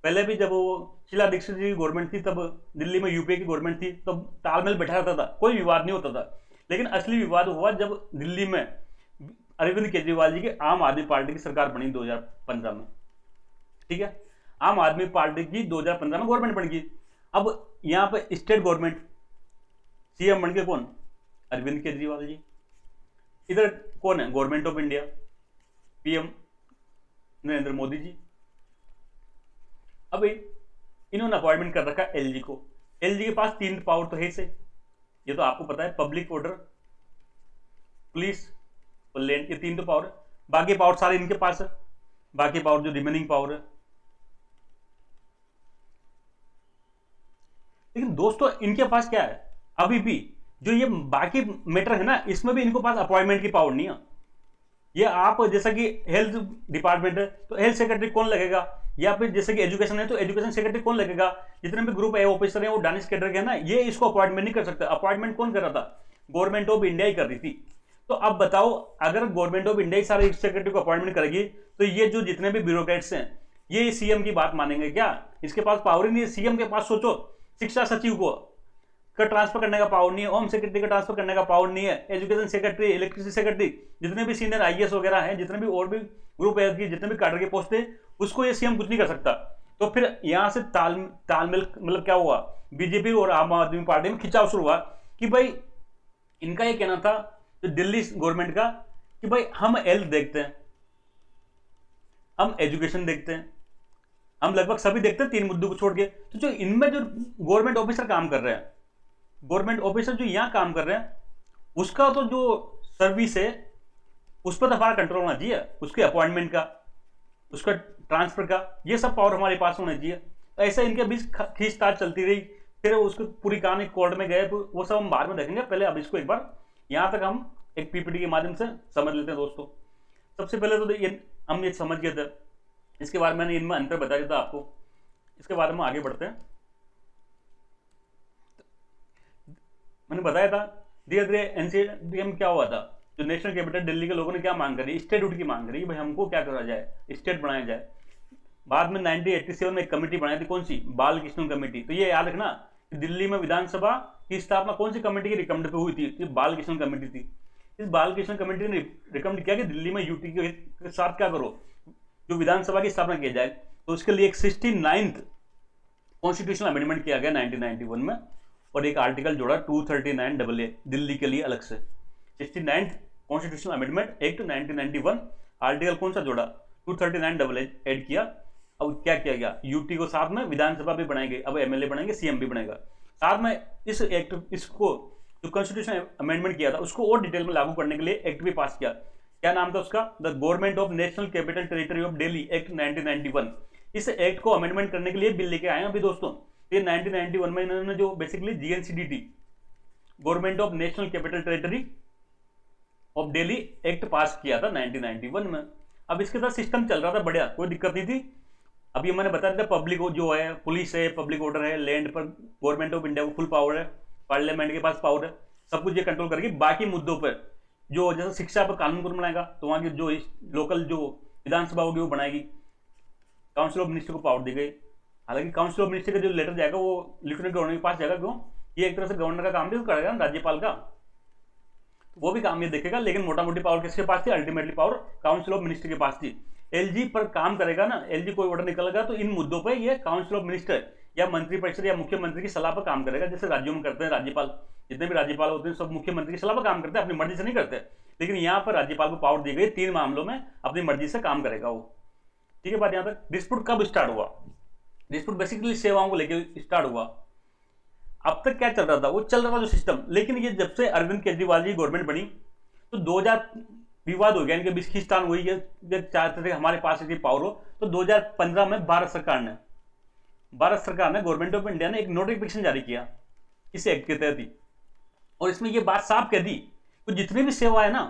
पहले भी जब वो शीला दीक्षित जी की गवर्नमेंट थी, तब दिल्ली में यूपीए की गवर्नमेंट थी, तब तालमेल बैठा रहता था, कोई विवाद नहीं होता था। लेकिन असली विवाद हुआ जब दिल्ली में अरविंद केजरीवाल जी की आम आदमी पार्टी की सरकार बनी 2015 में। ठीक है, आम आदमी पार्टी की 2015 में गवर्नमेंट बन गई। अब यहाँ पे स्टेट गवर्नमेंट सीएम बन के कौन? अरविंद केजरीवाल जी। इधर कौन है, government of India, PM Narendra Modi ji. अभी इन्होंने अपॉइंटमेंट कर रखा एलजी को। एलजी के पास 3 पावर तो है से, ये तो आपको पता है, पब्लिक ऑर्डर, पुलिस और लैंड, ये 3 तो पावर है। बाकी पावर सारे इनके पास है, बाकी पावर जो रिमेनिंग पावर है। लेकिन दोस्तों इनके पास क्या है, अभी भी जो ये बाकी मैटर है ना, इसमें भी इनको पास अपॉइंटमेंट की पावर नहीं है। ये आप जैसा कि हेल्थ डिपार्टमेंट है तो हेल्थ सेक्रेटरी कौन लगेगा, या फिर जैसे कि एजुकेशन है तो एजुकेशन सेक्रेटरी कौन लगेगा। जितने भी ग्रुप ए ऑफिसर है वो डानिश कैडर के है ना, ये इसको अपॉइंटमेंट नहीं कर सकता। अपॉइंटमेंट कौन कर रहा था, गवर्नमेंट ऑफ इंडिया ही कर रही थी। तो अब बताओ, अगर गवर्नमेंट ऑफ इंडिया ही सारे सेक्रेटरी को अपॉइंटमेंट करेगी तो ये जो जितने भी ब्यूरोक्रेट्स हैं ये सीएम की बात मानेंगे क्या? इसके पास पावर ही नहीं है। सीएम के पास सोचो, शिक्षा सचिव को का ट्रांसफर करने का पावर नहीं है, होम सेक्रेटरी का ट्रांसफर करने का पावर नहीं है, एजुकेशन सेक्रेटरी, इलेक्ट्रिसिटी सेक्रेटरी, जितने भी सीनियर आईएएस वगैरह हैं, जितने भी और भी ग्रुप है की जितने भी कैडर के पोस्ट है, उसको ये सीएम कुछ नहीं कर सकता। तो फिर यहां से तालमेल मतलब क्या हुआ, बीजेपी और आम आदमी पार्टी में खिंचाव शुरू हुआ कि भाई इनका ये कहना था तो दिल्ली गवर्नमेंट का कि भाई हम हेल्थ देखते हैं, हम एजुकेशन देखते हैं, हम लगभग सभी देखते हैं 3 मुद्दों को छोड़ के। तो जो इनमें जो गवर्नमेंट ऑफिसर काम कर रहे हैं, गवर्नमेंट ऑफिसर जो यहां काम कर रहे हैं, उसका तो जो सर्विस है उस पर तो हमारा कंट्रोल होना चाहिए, उसके अपॉइंटमेंट का, उसका ट्रांसफर का, ये सब पावर हमारे पास होना चाहिए। तो ऐसा इनके बीच खींचतान चलती रही, फिर उसको पूरी कहानी कोर्ट में गए, वो सब हम बाद में देखेंगे। पहले अब इसको एक बार यहां तक हम एक पीपीटी के माध्यम से समझ लेते हैं दोस्तों। सबसे पहले तो ये हम ये समझ गए थे, इसके बाद मैंने इनमें अंतर बता दिया था आपको। इसके बाद हम आगे बढ़ते हैं। मैंने बताया था धीरे धीरे एनसीडी में क्या हुआ था, जो नेशनल कैपिटल दिल्ली के लोगों ने क्या मांग करी, स्टेटहुड की मांग करी, भाई हमको क्या करा जाए, स्टेट बनाया जाए। बाद में 1987 में एक कमेटी बनाई थी, कौन सी, बाल कृष्ण कमेटी। तो ये याद रखना कि दिल्ली में विधानसभा की स्थापना कौन सी कमेटी की रिकमेंड पे हुई थी, बाल कृष्ण कमेटी थी। इस बाल कृष्ण कमेटी ने रिकमेंड किया कि दिल्ली में यूटी के साथ क्या करो, जो विधानसभा की स्थापना की जाए। तो उसके लिए एक 69th कॉन्स्टिट्यूशनल अमेंडमेंट किया गया 1991 में, और एक आर्टिकल जोड़ा 239AA दिल्ली के लिए अलग से। 69th constitutional amendment act 1991, article कौन सा जोड़ा, 239AA ऐड किया। अब क्या किया गया, यूटी को साथ में विधानसभा भी बनाएंगे, अब एमएलए बनेंगे, सीएम भी बनेगा साथ में। इस एक्ट, इसको जो कॉन्स्टिट्यूशन अमेंडमेंट किया था उसको और डिटेल में लागू करने के लिए एक्ट भी पास किया। क्या नाम था उसका, the government of national capital territory of Delhi act 1991। इस एक्ट को अमेंडमेंट करने के लिए बिल लेके आए अभी दोस्तों। ये 1991 में इन्होंने जो basically GNCDT, government of national capital territory of Delhi act pass किया था 1991 में। अब इसके साथ सिस्टम चल रहा था बढ़िया, कोई दिक्कत नहीं थी। अभी मैंने बताया था पब्लिक जो है, पुलिस है, पब्लिक ऑर्डर है, लैंड पर गवर्नमेंट ऑफ इंडिया को फुल पावर है, पार्लियामेंट के पास पावर है, सब कुछ ये कंट्रोल करेगी। बाकी मुद्दों पर जो जैसे शिक्षा पर कानून कौन बनाएगा, तो वहां की जो लोकल जो विधानसभा होगी वो बनाएगी। काउंसिल ऑफ मिनिस्टर को पावर दी गई। हालांकि काउंसिल ऑफ मिनिस्टर का जो लेटर जाएगा वो लेफ्टिनेंट गवर्नर के पास जाएगा, क्यों, ये एक तरह से गवर्नर का काम भी करेगा ना, राज्यपाल का, वो भी काम ये देखेगा। लेकिन मोटा मोटी पावर किसके पास थी, ultimately power council of minister के पास थी। एलजी पर काम करेगा ना, एलजी कोई ऑर्डर निकलेगा तो इन मुद्दों पर ये काउंसिल ऑफ मिनिस्टर या मंत्रिपरिषद या मुख्यमंत्री की सलाह पर काम करेगा। जैसे राज्यों में करते हैं राज्यपाल, जितने भी राज्यपाल होते हैं सब मुख्यमंत्री की सलाह पर काम करते हैं, अपनी मर्जी से नहीं करते। लेकिन यहाँ पर राज्यपाल को पावर दी गई, 3 मामलों में अपनी मर्जी से काम करेगा वो। ठीक है बात यहाँ तक। डिस्प्यूट कब स्टार्ट हुआ, डिस्प्यूट बेसिकली सेवाओं को लेकर स्टार्ट हुआ। अब तक क्या चल रहा था, वो चल रहा था जो सिस्टम, लेकिन ये जब से अरविंद केजरीवाल जी गवर्नमेंट बनी तो 2000 विवाद हो गया, इनके बीच खींचतान हुई है, जब चाहते थे हमारे पास इतनी पावर हो। तो 2015 में भारत सरकार ने गवर्नमेंट ऑफ इंडिया ने एक नोटिफिकेशन जारी किया इस एक्ट के तहत ही, और इसमें ये बात साफ कह दी तो जितनी भी सेवा है ना,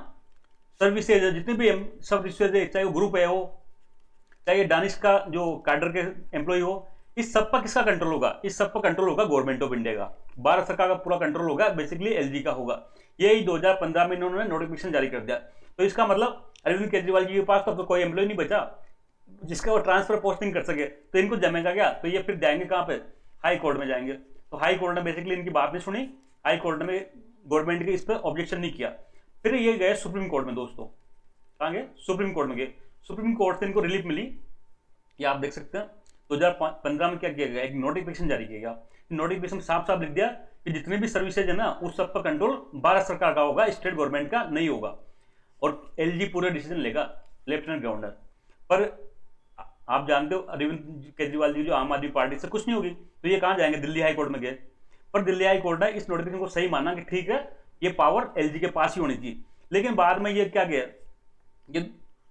सर्विसेज है, जितनी भी सब सर्विसेज है, चाहे वो ग्रुप है हो, चाहे डानिश का जो कैडर के एम्प्लॉय हो, इस सब पर किसका कंट्रोल होगा, इस सब पर कंट्रोल होगा गवर्नमेंट ऑफ इंडिया का। भारत सरकार का पूरा कंट्रोल होगा, बेसिकली एलजी का होगा। यही 2015 में इन्होंने नोटिफिकेशन जारी कर दिया। तो इसका मतलब अरविंद केजरीवाल जी के पास तो कोई एम्प्लॉय नहीं बचा जिसका वो ट्रांसफर पोस्टिंग कर सके, तो इनको जमेगा क्या, तो ये फिर जाएंगे कहाँ पे, हाई कोर्ट में जाएंगे। तो हाई कोर्ट ने बेसिकली इनकी बात नहीं सुनी, हाई कोर्ट में गवर्नमेंट के इस पर ऑब्जेक्शन नहीं किया। फिर ये गए सुप्रीम कोर्ट में दोस्तों, कहाँ गए, सुप्रीम कोर्ट में गए। सुप्रीम कोर्ट से इनको रिलीफ मिली, ये आप देख सकते हैं। 2015 में क्या किया गया, एक नोटिफिकेशन जारी किया गया। नोटिफिकेशन साफ साफ लिख दिया कि जितने भी सर्विसेज है ना, उस सब पर कंट्रोल भारत सरकार का होगा, स्टेट गवर्नमेंट का नहीं होगा। और एलजी पूरे डिसीजन लेगा लेफ्टिनेंट गवर्नर। पर आप जानते हो अरविंद केजरीवाल जी जो आम आदमी पार्टी से कुछ नहीं होगी, तो ये कहां जाएंगे, दिल्ली हाई कोर्ट में गए। पर दिल्ली हाई कोर्ट ने इस नोटिफिकेशन को सही माना कि ठीक है ये पावर एलजी के पास ही होनी चाहिए। लेकिन बाद में ये क्या गया,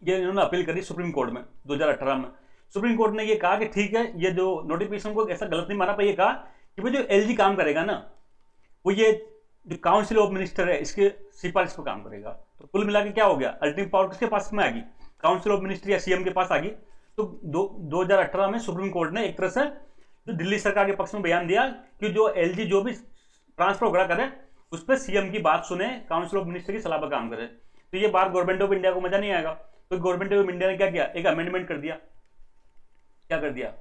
ये इन्होंने अपील करी सुप्रीम कोर्ट में 2018 में। सुप्रीम कोर्ट ने ये कहा कि ठीक है ये जो नोटिफिकेशन को ऐसा गलत नहीं माना, पर ये कहा कि भाई जो एलजी काम करेगा ना वो ये जो काउंसिल ऑफ मिनिस्टर है इसके सिफारिश पर काम करेगा। तो कुल मिला के क्या हो गया, अल्टीमेट पावर किसके पास में आ गई, काउंसिल ऑफ मिनिस्टर या सीएम के पास आ गई। तो 2018 में सुप्रीम कोर्ट ने एक तरह से जो दिल्ली सरकार के पक्ष में बयान दिया कि जो एलजी जो भी ट्रांसफर वगैरह करे उस पर सीएम की बात सुने, काउंसिल ऑफ मिनिस्टर की सलाह पर काम करे। तो ये बात गवर्नमेंट ऑफ इंडिया को मजा नहीं आएगा, तो गवर्नमेंट ऑफ इंडिया ने क्या किया, एक अमेंडमेंट कर दिया। क्या कर दिया,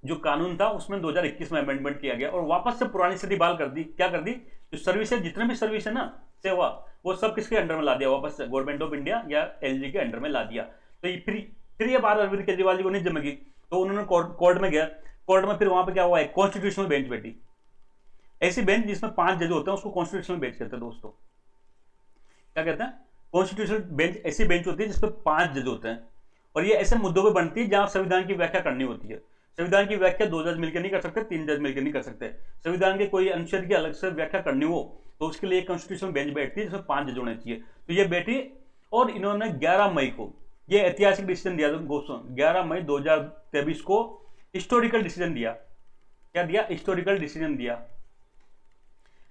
जो कानून था उसमें 2021 में अमेंडमेंट किया गया और वापस से पुरानी स्थिति बहाल कर दी। क्या कर दी, जो सर्विस है, जितने भी सर्विस है ना सेवा, वो सब किसके अंडर में ला दिया, वापस से गवर्नमेंट ऑफ इंडिया या एलजी के अंडर में ला दिया। तो फिर ये बात अरविंद केजरीवाल जी को नहीं जमेगी, तो उन्होंने कोर्ट में गया। कोर्ट में फिर वहां पे क्या हुआ, एक कॉन्स्टिट्यूशनल बेंच बैठी, ऐसी बेंच जिसमें 5 जज होते हैं उसको कॉन्स्टिट्यूशनल बेंच कहते हैं दोस्तों। क्या कहते हैं, कॉन्स्टिट्यूशनल बेंच ऐसी बेंच होती है जिसमें 5 जज होते हैं और ये ऐसे मुद्दों पर बनती है जहां संविधान की व्याख्या करनी होती है। संविधान की व्याख्या 2 जज मिलकर नहीं कर सकते, 3 जज मिलकर नहीं कर सकते। संविधान के कोई अनुच्छेद की अलग से व्याख्या करनी हो तो उसके लिए कॉन्स्टिट्यूशनल बेंच बैठती है जिसमें 5 जज होने चाहिए। तो ये बैठी और इन्होंने 11 मई को ये ऐतिहासिक डिसीजन दिया दोस्तों। 11 मई 2023 को हिस्टोरिकल डिसीजन दिया। क्या दिया, हिस्टोरिकल डिसीजन दिया।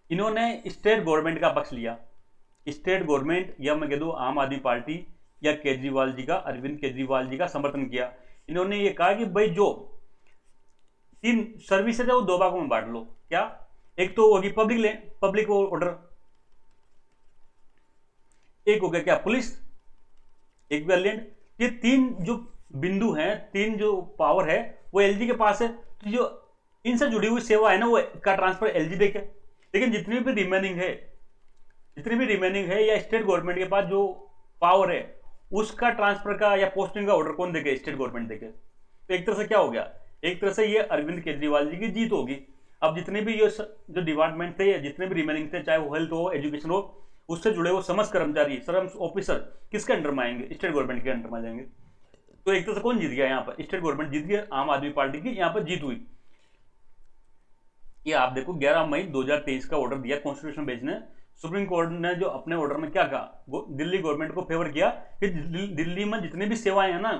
इन्होंने स्टेट गवर्नमेंट का पक्ष लिया। स्टेट गवर्नमेंट या मैं कह दूं आम आदमी पार्टी या केजरीवाल जी का, अरविंद केजरीवाल जी का समर्थन किया। इन्होंने ये कहा कि भाई जो 3 सर्विसेज है वो 2 भागों में बांट लो। क्या, एक तो होगी पब्लिक ऑर्डर, एक हो गया क्या पुलिस इक्विवेलेंट। ये 3 जो बिंदु हैं, 3 जो पावर है वो एलजी के पास है। तो जो इनसे जुड़ी हुई सेवा है ना वो का ट्रांसफर एलजी देखे। लेकिन जितनी भी रिमेनिंग है या स्टेट गवर्नमेंट के पास जो पावर है उसका ट्रांसफर का या पोस्टिंग का ऑर्डर कौन देखे, स्टेट गवर्नमेंट देखे। तो एक तरह से क्या हो गया, एक तरह से ये अरविंद केजरीवाल जी की जीत होगी। अब जितने भी ये जो डिपार्टमेंट थे या जितने भी रिमेनिंग थे, चाहे वो हेल्थ हो, एजुकेशन हो, उससे जुड़े वो समस्त कर्मचारी, सर्व ऑफिसर किसके अंडर में आएंगे, स्टेट गवर्नमेंट के अंडर में जाएंगे। तो एक तरह से कौन जीत गया यहाँ पर, स्टेट गवर्नमेंट जीत गया, आम आदमी पार्टी की यहाँ पर जीत हुई। ये आप देखो 11 मई 2023 का ऑर्डर दिया कॉन्स्टिट्यूशन बेंच ने। सुप्रीम कोर्ट ने जो अपने ऑर्डर में क्या कहा, दिल्ली गवर्नमेंट को फेवर किया कि दिल्ली में जितनी भी सेवाएं हैं ना,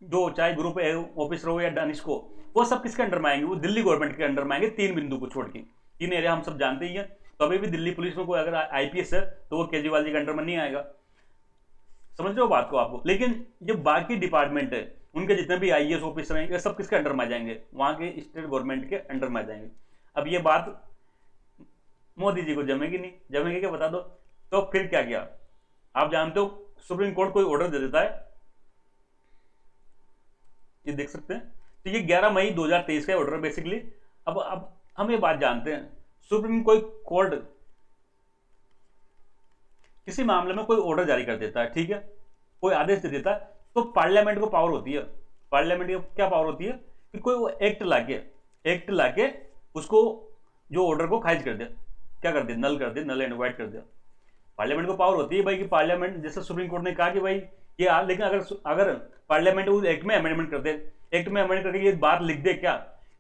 जो चाहे ग्रुप ऑफिसर हो या डानिश को, वो सब किसके अंडर में आएंगे, वो दिल्ली गवर्नमेंट के अंडर में आएंगे। 3 बिंदु को छोड़ के 3 एरिया हम सब जानते ही हैं। तो अभी भी दिल्ली पुलिस में कोई अगर आईपीएस है तो वो केजरीवाल जी के अंडर में नहीं आएगा। समझ रहे हो बात को आपको। लेकिन जो बाकी डिपार्टमेंट है उनके जितने भी आईएएस ऑफिसर हैं ये सब किसके अंडर में आ जाएंगे, वहां के स्टेट गवर्नमेंट के अंडर में आ जाएंगे। अब ये बात मोदी जी को जमेगी नहीं, जमेगी क्या बता दो। तो फिर क्या किया, आप जानते हो सुप्रीम कोर्ट कोई ऑर्डर दे देता है, ये देख सकते हैं। तो ये 11 मई 2023 का ऑर्डर बेसिकली। अब हम ये बात जानते हैं, सुप्रीम कोर्ट किसी मामले में कोई ऑर्डर जारी कर देता है, ठीक है, कोई आदेश दे देता है, तो पार्लियामेंट को पावर होती है। पार्लियामेंट की क्या पावर होती है कि कोई एक्ट लाके उसको जो ऑर्डर को खारिज कर दे, क्या कर दे, नल एंड वाइड कर दे। पार्लियामेंट को पावर होती है भाई कि पार्लियामेंट, जैसे सुप्रीम कोर्ट ने कहा कि भाई ये लेकिन अगर पार्लियामेंट उस एक्ट में अमेंडमेंट कर दे, एक्ट में अमेंड करके ये बात लिख दे क्या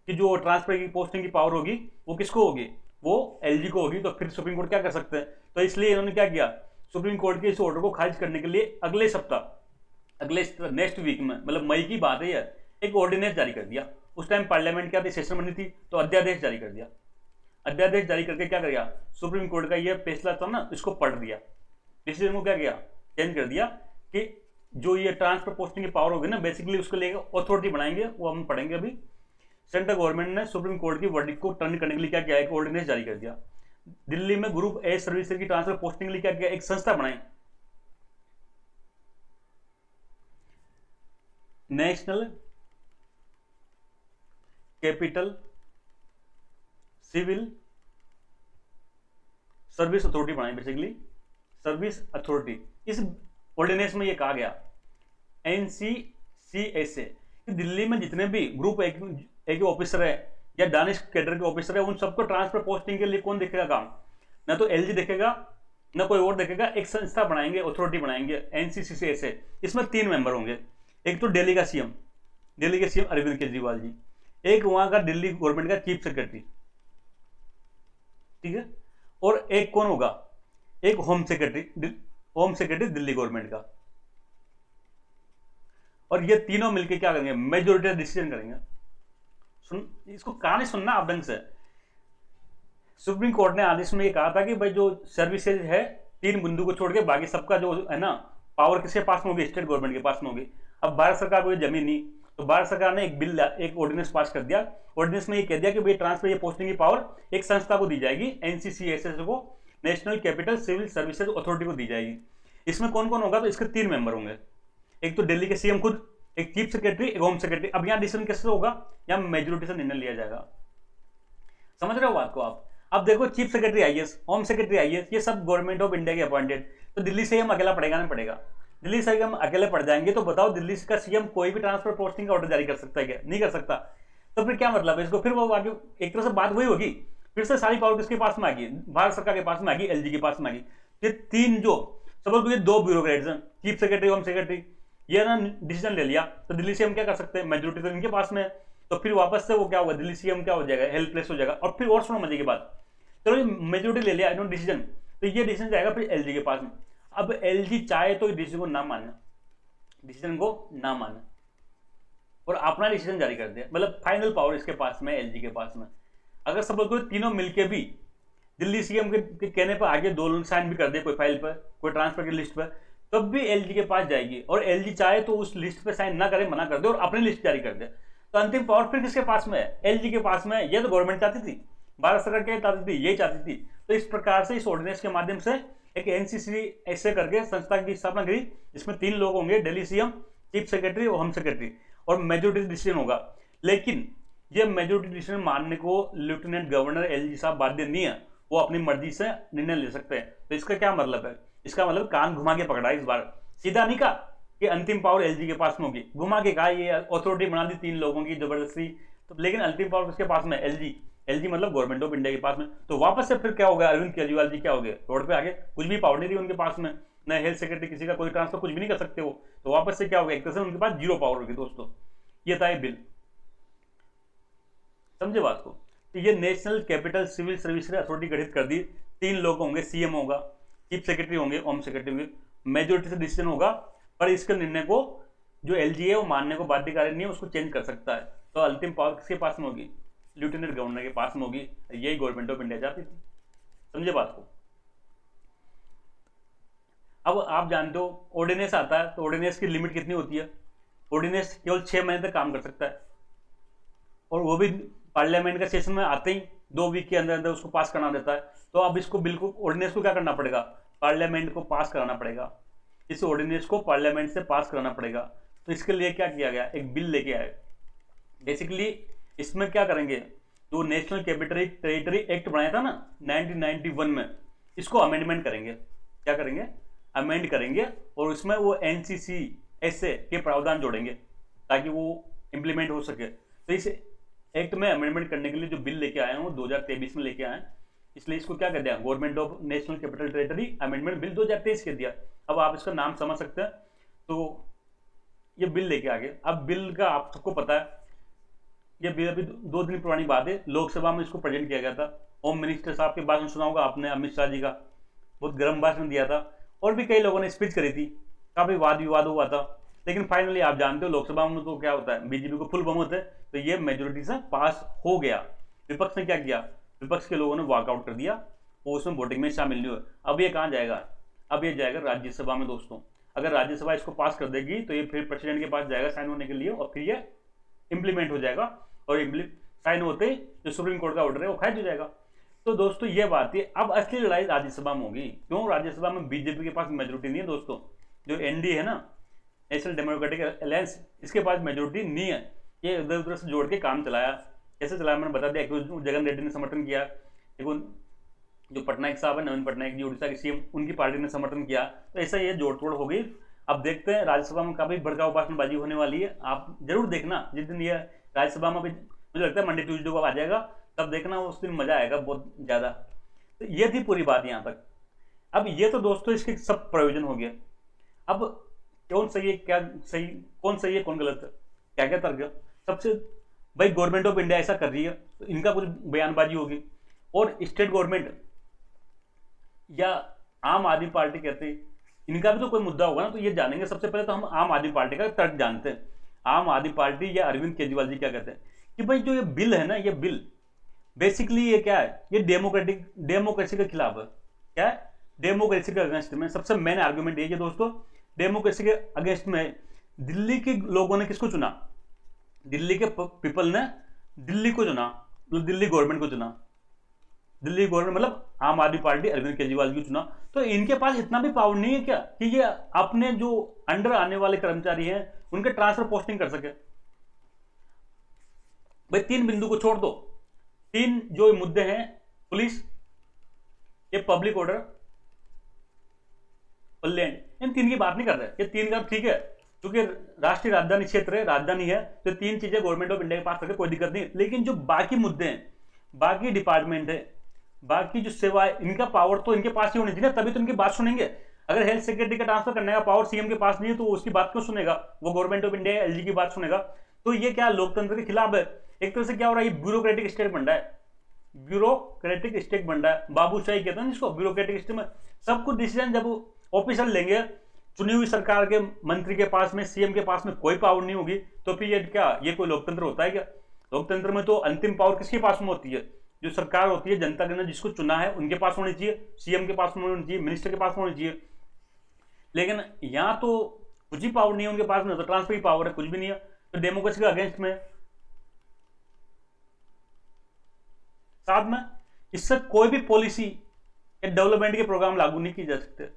कि जो ट्रांसफर की पोस्टिंग की पावर होगी वो किसको होगी, वो एलजी को होगी, तो फिर सुप्रीम कोर्ट क्या कर सकते हैं। तो इसलिए इन्होंने क्या किया, सुप्रीम कोर्ट के इस ऑर्डर को खारिज करने के लिए अगले सप्ताह, नेक्स्ट वीक में, मतलब मई की बात है, एक ऑर्डिनेंस जारी कर दिया। उस टाइम पार्लियामेंट क्या थी, सेशन बनी थी, तो अध्यादेश जारी कर दिया। अध्यादेश जारी करके क्या कर दिया, सुप्रीम कोर्ट का ये फैसला था ना, इसको पढ़ दिया, डिसीजन को क्या किया, चेंज कर दिया कि जो ये ट्रांसफर पोस्टिंग की पावर होगी ना, बेसिकली उसको लेकर अथॉरिटी बनाएंगे, वो हम पढ़ेंगे अभी। सेंट्रल गवर्नमेंट ने सुप्रीम कोर्ट की वर्डिक्ट को टर्न करने के लिए क्या किया, एक ऑर्डिनेंस जारी कर दिया। दिल्ली में ग्रुप ए सर्विसेज की ट्रांसफर पोस्टिंग के लिए क्या किया, एक संस्था बनाई, national capital civil service authority बनाई, बेसिकली सर्विस अथॉरिटी। इस ऑर्डिनेंस में यह कहा गया एनसीसीएसए कि दिल्ली में जितने भी ग्रुप एक ऑफिसर है या दानिश कैडर के ऑफिसर है, उन सबको ट्रांसफर पोस्टिंग के लिए कौन देखेगा काम, ना तो एलजी देखेगा ना कोई और देखेगा। एक संस्था बनाएंगे, अथॉरिटी बनाएंगे एनसीसी से, इसमें 3 मेंबर होंगे। एक तो दिल्ली का सीएम, दिल्ली के सीएम अरविंद केजरीवाल जी, एक वहां का दिल्ली गवर्नमेंट का चीफ सेक्रेटरी, ठीक है, और एक कौन होगा, एक होम सेक्रेटरी दिल्ली गवर्नमेंट का। और ये तीनों मिलकर क्या करेंगे, मेजोरिटी डिसीजन करेंगे। इसको कहानी सुनना आप ढंग से। सुप्रीम कोर्ट ने आदेश में ये कहा था कि भाई जो सर्विसेज है 3 बिंदु को छोड़ के बाकी सबका जो है ना पावर किसके पास में होगी, स्टेट गवर्नमेंट के पास में होगी। अब भारत सरकार को ये जमीन नहीं, तो भारत सरकार ने एक ऑर्डिनेंस पास कर दिया। ऑर्डिनेंस में ये कह दिया कि भाई ट्रांसफर, ये पोस्टिंग की पावर एक संस्था को दी जाएगी, एनसीसीएसएस को, national capital civil services authority को दी जाएगी। इसमें कौन कौन होगा, तो इसके 3 मेंबर होंगे। एक तो दिल्ली के सीएम खुद, एक चीफ सेक्रेटरी, एक होम सेक्रेटरी। अब यहाँ डिसीजन कैसे होगा, यहाँ मेजोरिटी से निर्णय लिया जाएगा। समझ रहे हो बात को आप। अब देखो chief secretary IAS, home secretary IAS, ये सब गवर्नमेंट ऑफ इंडिया के अपॉइंटेड। तो दिल्ली से हम अकेला पड़ेगा, नहीं पड़ेगा। दिल्ली से हम अकेले पड़ जाएंगे तो बताओ दिल्ली का सीएम कोई भी ट्रांसफर पोस्टिंग का ऑर्डर जारी कर सकता है क्या, नहीं कर सकता। तो फिर क्या मतलब है इसको, फिर वो आगे एक तरह से बात वही होगी, फिर से सारी पावर किसके पास में आ गई, भारत सरकार के पास में आ गई, एलजी के पास में आ गई। ये 3 जो सपोज ये 2 ब्यूरोक्रेट्स हैं, चीफ सेक्रेटरी, होम सेक्रेटरी, ये ना डिसीजन ले लिया, तो दिल्ली से हम क्या कर सकते हैं, मेजोरिटी तो इनके पास में है। तो फिर वापस से वो क्या होगा, दिल्ली सीएम क्या हो जाएगा, हेल्पलेस हो जाएगा। और फिर और सुनो मजे की बात, चलो मेजोरिटी ले लिया इन्होंने डिसीजन, तो ये डिसीजन जाएगा फिर एलजी के पास में। अब एलजी चाहे तो डिसीजन को ना माने, डिसीजन को ना माने और अपना डिसीजन जारी कर दे, मतलब फाइनल पावर इसके पास में, एलजी के पास में। अगर सब लोग तीनों मिलके भी दिल्ली सीएम के कहने पर आगे 2 लोग साइन भी कर दे कोई फाइल पर, कोई ट्रांसफर की लिस्ट पर, तब भी एलजी के पास जाएगी। और एलजी चाहे तो उस लिस्ट पे साइन ना करे, मना कर दे और अपनी लिस्ट जारी कर दे। तो अंतिम पावर फिर किसके पास में है, एलजी के पास में है। ये तो गवर्नमेंट चाहती थी, भारत सरकार क्या चाहती थी, यही चाहती थी। तो इस प्रकार से इस ऑर्डिनेंस के माध्यम से एक एनसीसी ऐसे करके संस्था की स्थापना करी, जिसमें 3 लोग होंगे, दिल्ली सीएम, चीफ सेक्रेटरी और होम सेक्रेटरी, और मेजोरिटी डिसीजन होगा। लेकिन ये मेजोरिटी डिसीजन मानने को लेफ्टिनेंट गवर्नर एलजी साहब बाध्य नहीं है, वो अपनी मर्जी से निर्णय ले सकते हैं। तो इसका क्या मतलब है, इसका मतलब कान घुमा के पकड़ा इस बार, सीधा नहीं कहा कि अंतिम पावर एलजी के पास में होगी, घुमा के कहा ये अथॉरिटी बना दी 3 लोगों की जबरदस्ती। तो लेकिन अंतिम पावर किसके पास में, एलजी, एलजी मतलब गवर्नमेंट ऑफ इंडिया के पास में। तो वापस से फिर क्या हो गया, अरविंद केजरीवाल जी क्या हो गए, रोड पे आगे, कुछ भी पावर नहीं रही उनके पास में, न हेल्थ सेक्रेटरी, किसी का कोई ट्रांसफर कुछ भी नहीं कर सकते वो। तो वापस से क्या हो गया, एक तरह से उनके पास 0 पावर होगी दोस्तों। ये था ये बिल, समझे बात को। तो ये national capital civil service authority गठित कर दी, 3 लोग होंगे, सीएम होगा, चीफ सेक्रेटरी होंगे, होम सेक्रेटरी होंगे, मेजोरिटी से डिसीजन होगा। पर इसके निर्णय को जो एलजी है वो मानने को बाध्यकारी नहीं है, उसको चेंज कर सकता है। तो अंतिम पावर किसके पास में होगी, लेफ्टिनेंट गवर्नर के पास में होगी। यही गवर्नमेंट ऑफ इंडिया चाहती थी, समझे बात को। अब आप जानते हो ऑर्डिनेंस आता है, तो ऑर्डिनेंस की लिमिट कितनी होती है, ऑर्डिनेंस केवल 6 महीने तक काम कर सकता है, और वो भी पार्लियामेंट का सेशन में आते ही 2 वीक के अंदर अंदर उसको पास करना देता है। तो अब इसको बिल्कुल ऑर्डिनेंस को क्या करना पड़ेगा, पार्लियामेंट को पास कराना पड़ेगा, इस ऑर्डिनेंस को पार्लियामेंट से पास कराना पड़ेगा। तो इसके लिए क्या किया गया, एक बिल लेके आए। बेसिकली इसमें क्या करेंगे, जो नेशनल कैपिटल टेरिटरी एक्ट बनाया था ना 1991 में, इसको अमेंडमेंट करेंगे। क्या करेंगे, अमेंड करेंगे, और उसमें वो एनसीसीएसए के प्रावधान जोड़ेंगे ताकि वो इंप्लीमेंट हो सके। तो इस एक्ट में अमेंडमेंट करने के लिए जो बिल लेके आए हैं वो 2023 में लेके आए, इसलिए इसको क्या कर दिया, government of national capital territory amendment bill 2023 कर दिया। अब आप इसका नाम समझ सकते हैं। तो ये बिल लेके आ गए। अब बिल का आप सबको पता है, ये बिल अभी 2 दिन पुरानी बात है, लोकसभा में इसको प्रेजेंट किया गया था। होम मिनिस्टर साहब के भाषण सुना होगा आपने, अमित शाह जी का बहुत गर्म भाषण दिया था, और भी कई लोगों ने स्पीच करी थी, काफी वाद विवाद हुआ था। लेकिन फाइनली आप जानते हो लोकसभा में तो क्या होता है, बीजेपी को फुल बहुमत है, तो ये मेजोरिटी से पास हो गया। विपक्ष ने क्या किया, विपक्ष के लोगों ने वॉकआउट कर दिया, वो उसमें वोटिंग में शामिल नहीं हुए। अब ये कहाँ जाएगा, अब ये जाएगा राज्यसभा में दोस्तों। अगर राज्यसभा इसको पास कर देगी तो ये फिर प्रेसिडेंट के पास जाएगा साइन होने के लिए, और फिर ये इंप्लीमेंट हो जाएगा, और साइन होते ही जो सुप्रीम कोर्ट का ऑर्डर है वो खारिज हो जाएगा। तो दोस्तों ये बात है। अब असली लड़ाई राज्यसभा में होगी। क्यों, राज्यसभा में बीजेपी के पास मेजोरिटी नहीं है दोस्तों। जो एनडीए है ना, नेशनल डेमोक्रेटिक अलायंस, इसके पास मेजोरिटी नहीं है। ये इधर उधर से जोड़ के काम चलाया, कैसे चलाया मैंने बता दिया। एक जगन रेड्डी ने समर्थन किया, एक जो पटनायक साहब है, नवीन पटनायक जी उड़ीसा के सीएम, उनकी पार्टी ने समर्थन किया। तो ऐसा ये जोड़ तोड़ हो गई। अब देखते हैं राज्यसभा में काफी भड़काऊ भाषणबाजी होने वाली है। आप जरूर देखना जिस दिन ये राज्यसभा में, मुझे लगता है मंडे ट्यूजडे को आ जाएगा, तब देखना उस दिन मजा आएगा बहुत ज्यादा। तो ये थी पूरी बात यहाँ तक। अब ये तो दोस्तों इसके सब प्रयोजन हो गया। अब कौन सही है, क्या सही, कौन सही है, कौन गलत है, क्या क्या तर्क है। सबसे भाई गवर्नमेंट ऑफ इंडिया ऐसा कर रही है तो इनका कुछ बयानबाजी होगी, और स्टेट गवर्नमेंट या आम आदमी पार्टी कहते हैं, इनका भी तो कोई मुद्दा होगा ना, तो ये जानेंगे। सबसे पहले तो हम आम आदमी पार्टी का तर्क जानते हैं। आम आदमी पार्टी या अरविंद केजरीवाल जी क्या कहते हैं कि भाई जो ये बिल है ना, ये बिल बेसिकली ये क्या है, ये डेमोक्रेसी के खिलाफ है। क्या है? डेमोक्रेसी के अगेंस्ट में। सबसे मेन आर्गुमेंट ये है दोस्तों, डेमोक्रेसी के अगेंस्ट में। दिल्ली के लोगों ने किसको चुना? दिल्ली के पीपल ने दिल्ली को चुना, मतलब दिल्ली गवर्नमेंट को चुना। दिल्ली गवर्नमेंट मतलब आम आदमी पार्टी अरविंद केजरीवाल की चुना। तो इनके पास इतना भी पावर नहीं है क्या कि ये अपने जो अंडर आने वाले कर्मचारी हैं उनके ट्रांसफर पोस्टिंग कर सके? भाई तीन बिंदु को छोड़ दो, तीन जो मुद्दे हैं, पुलिस, ये पब्लिक ऑर्डर और लैंड, इन तीन की बात नहीं कर रहे। ये तीन का ठीक है, क्योंकि राष्ट्रीय राजधानी क्षेत्र है, राजधानी है, तो तीन चीजें गवर्नमेंट ऑफ इंडिया के पास रखे, कोई दिक्कत नहीं। लेकिन जो बाकी मुद्दे हैं, बाकी डिपार्टमेंट है, बाकी जो सेवा है, इनका पावर तो इनके पास ही होनी चाहिए, तभी तो इनकी बात सुनेंगे। अगर हेल्थ सेक्रेटरी का ट्रांसफर करने का पावर सीएम के पास नहीं है तो उसकी बात क्यों सुनेगा? वो गवर्नमेंट ऑफ इंडिया एलजी की बात सुनेगा। तो ये क्या लोकतंत्र के खिलाफ है? एक तरह से क्या हो रहा है, ये ब्यूरोक्रेटिक स्टेट बन रहा है, ब्यूरोक्रेटिक स्टेट बन रहा है। बाबूशाही कहते हैं जिसको, ब्यूरोक्रेटिक स्टेट में सब कुछ डिसीजन जब ऑफिसर लेंगे, चुनी हुई सरकार के मंत्री के पास में, सीएम के पास में कोई पावर नहीं होगी, तो फिर ये क्या, ये कोई लोकतंत्र होता है क्या? लोकतंत्र में तो अंतिम पावर किसके पास में होती है? जो सरकार होती है, जनता ने जिसको चुना है उनके पास होनी चाहिए, सीएम के पास होनी चाहिए, मिनिस्टर के पास होनी चाहिए। लेकिन यहां तो कुछ ही पावर नहीं है उनके पास में, तो ट्रांसफर की पावर है, कुछ भी नहीं है। तो डेमोक्रेसी के अगेंस्ट में। साथ में इससे कोई भी पॉलिसी या डेवलपमेंट के प्रोग्राम लागू नहीं किए जा सकते।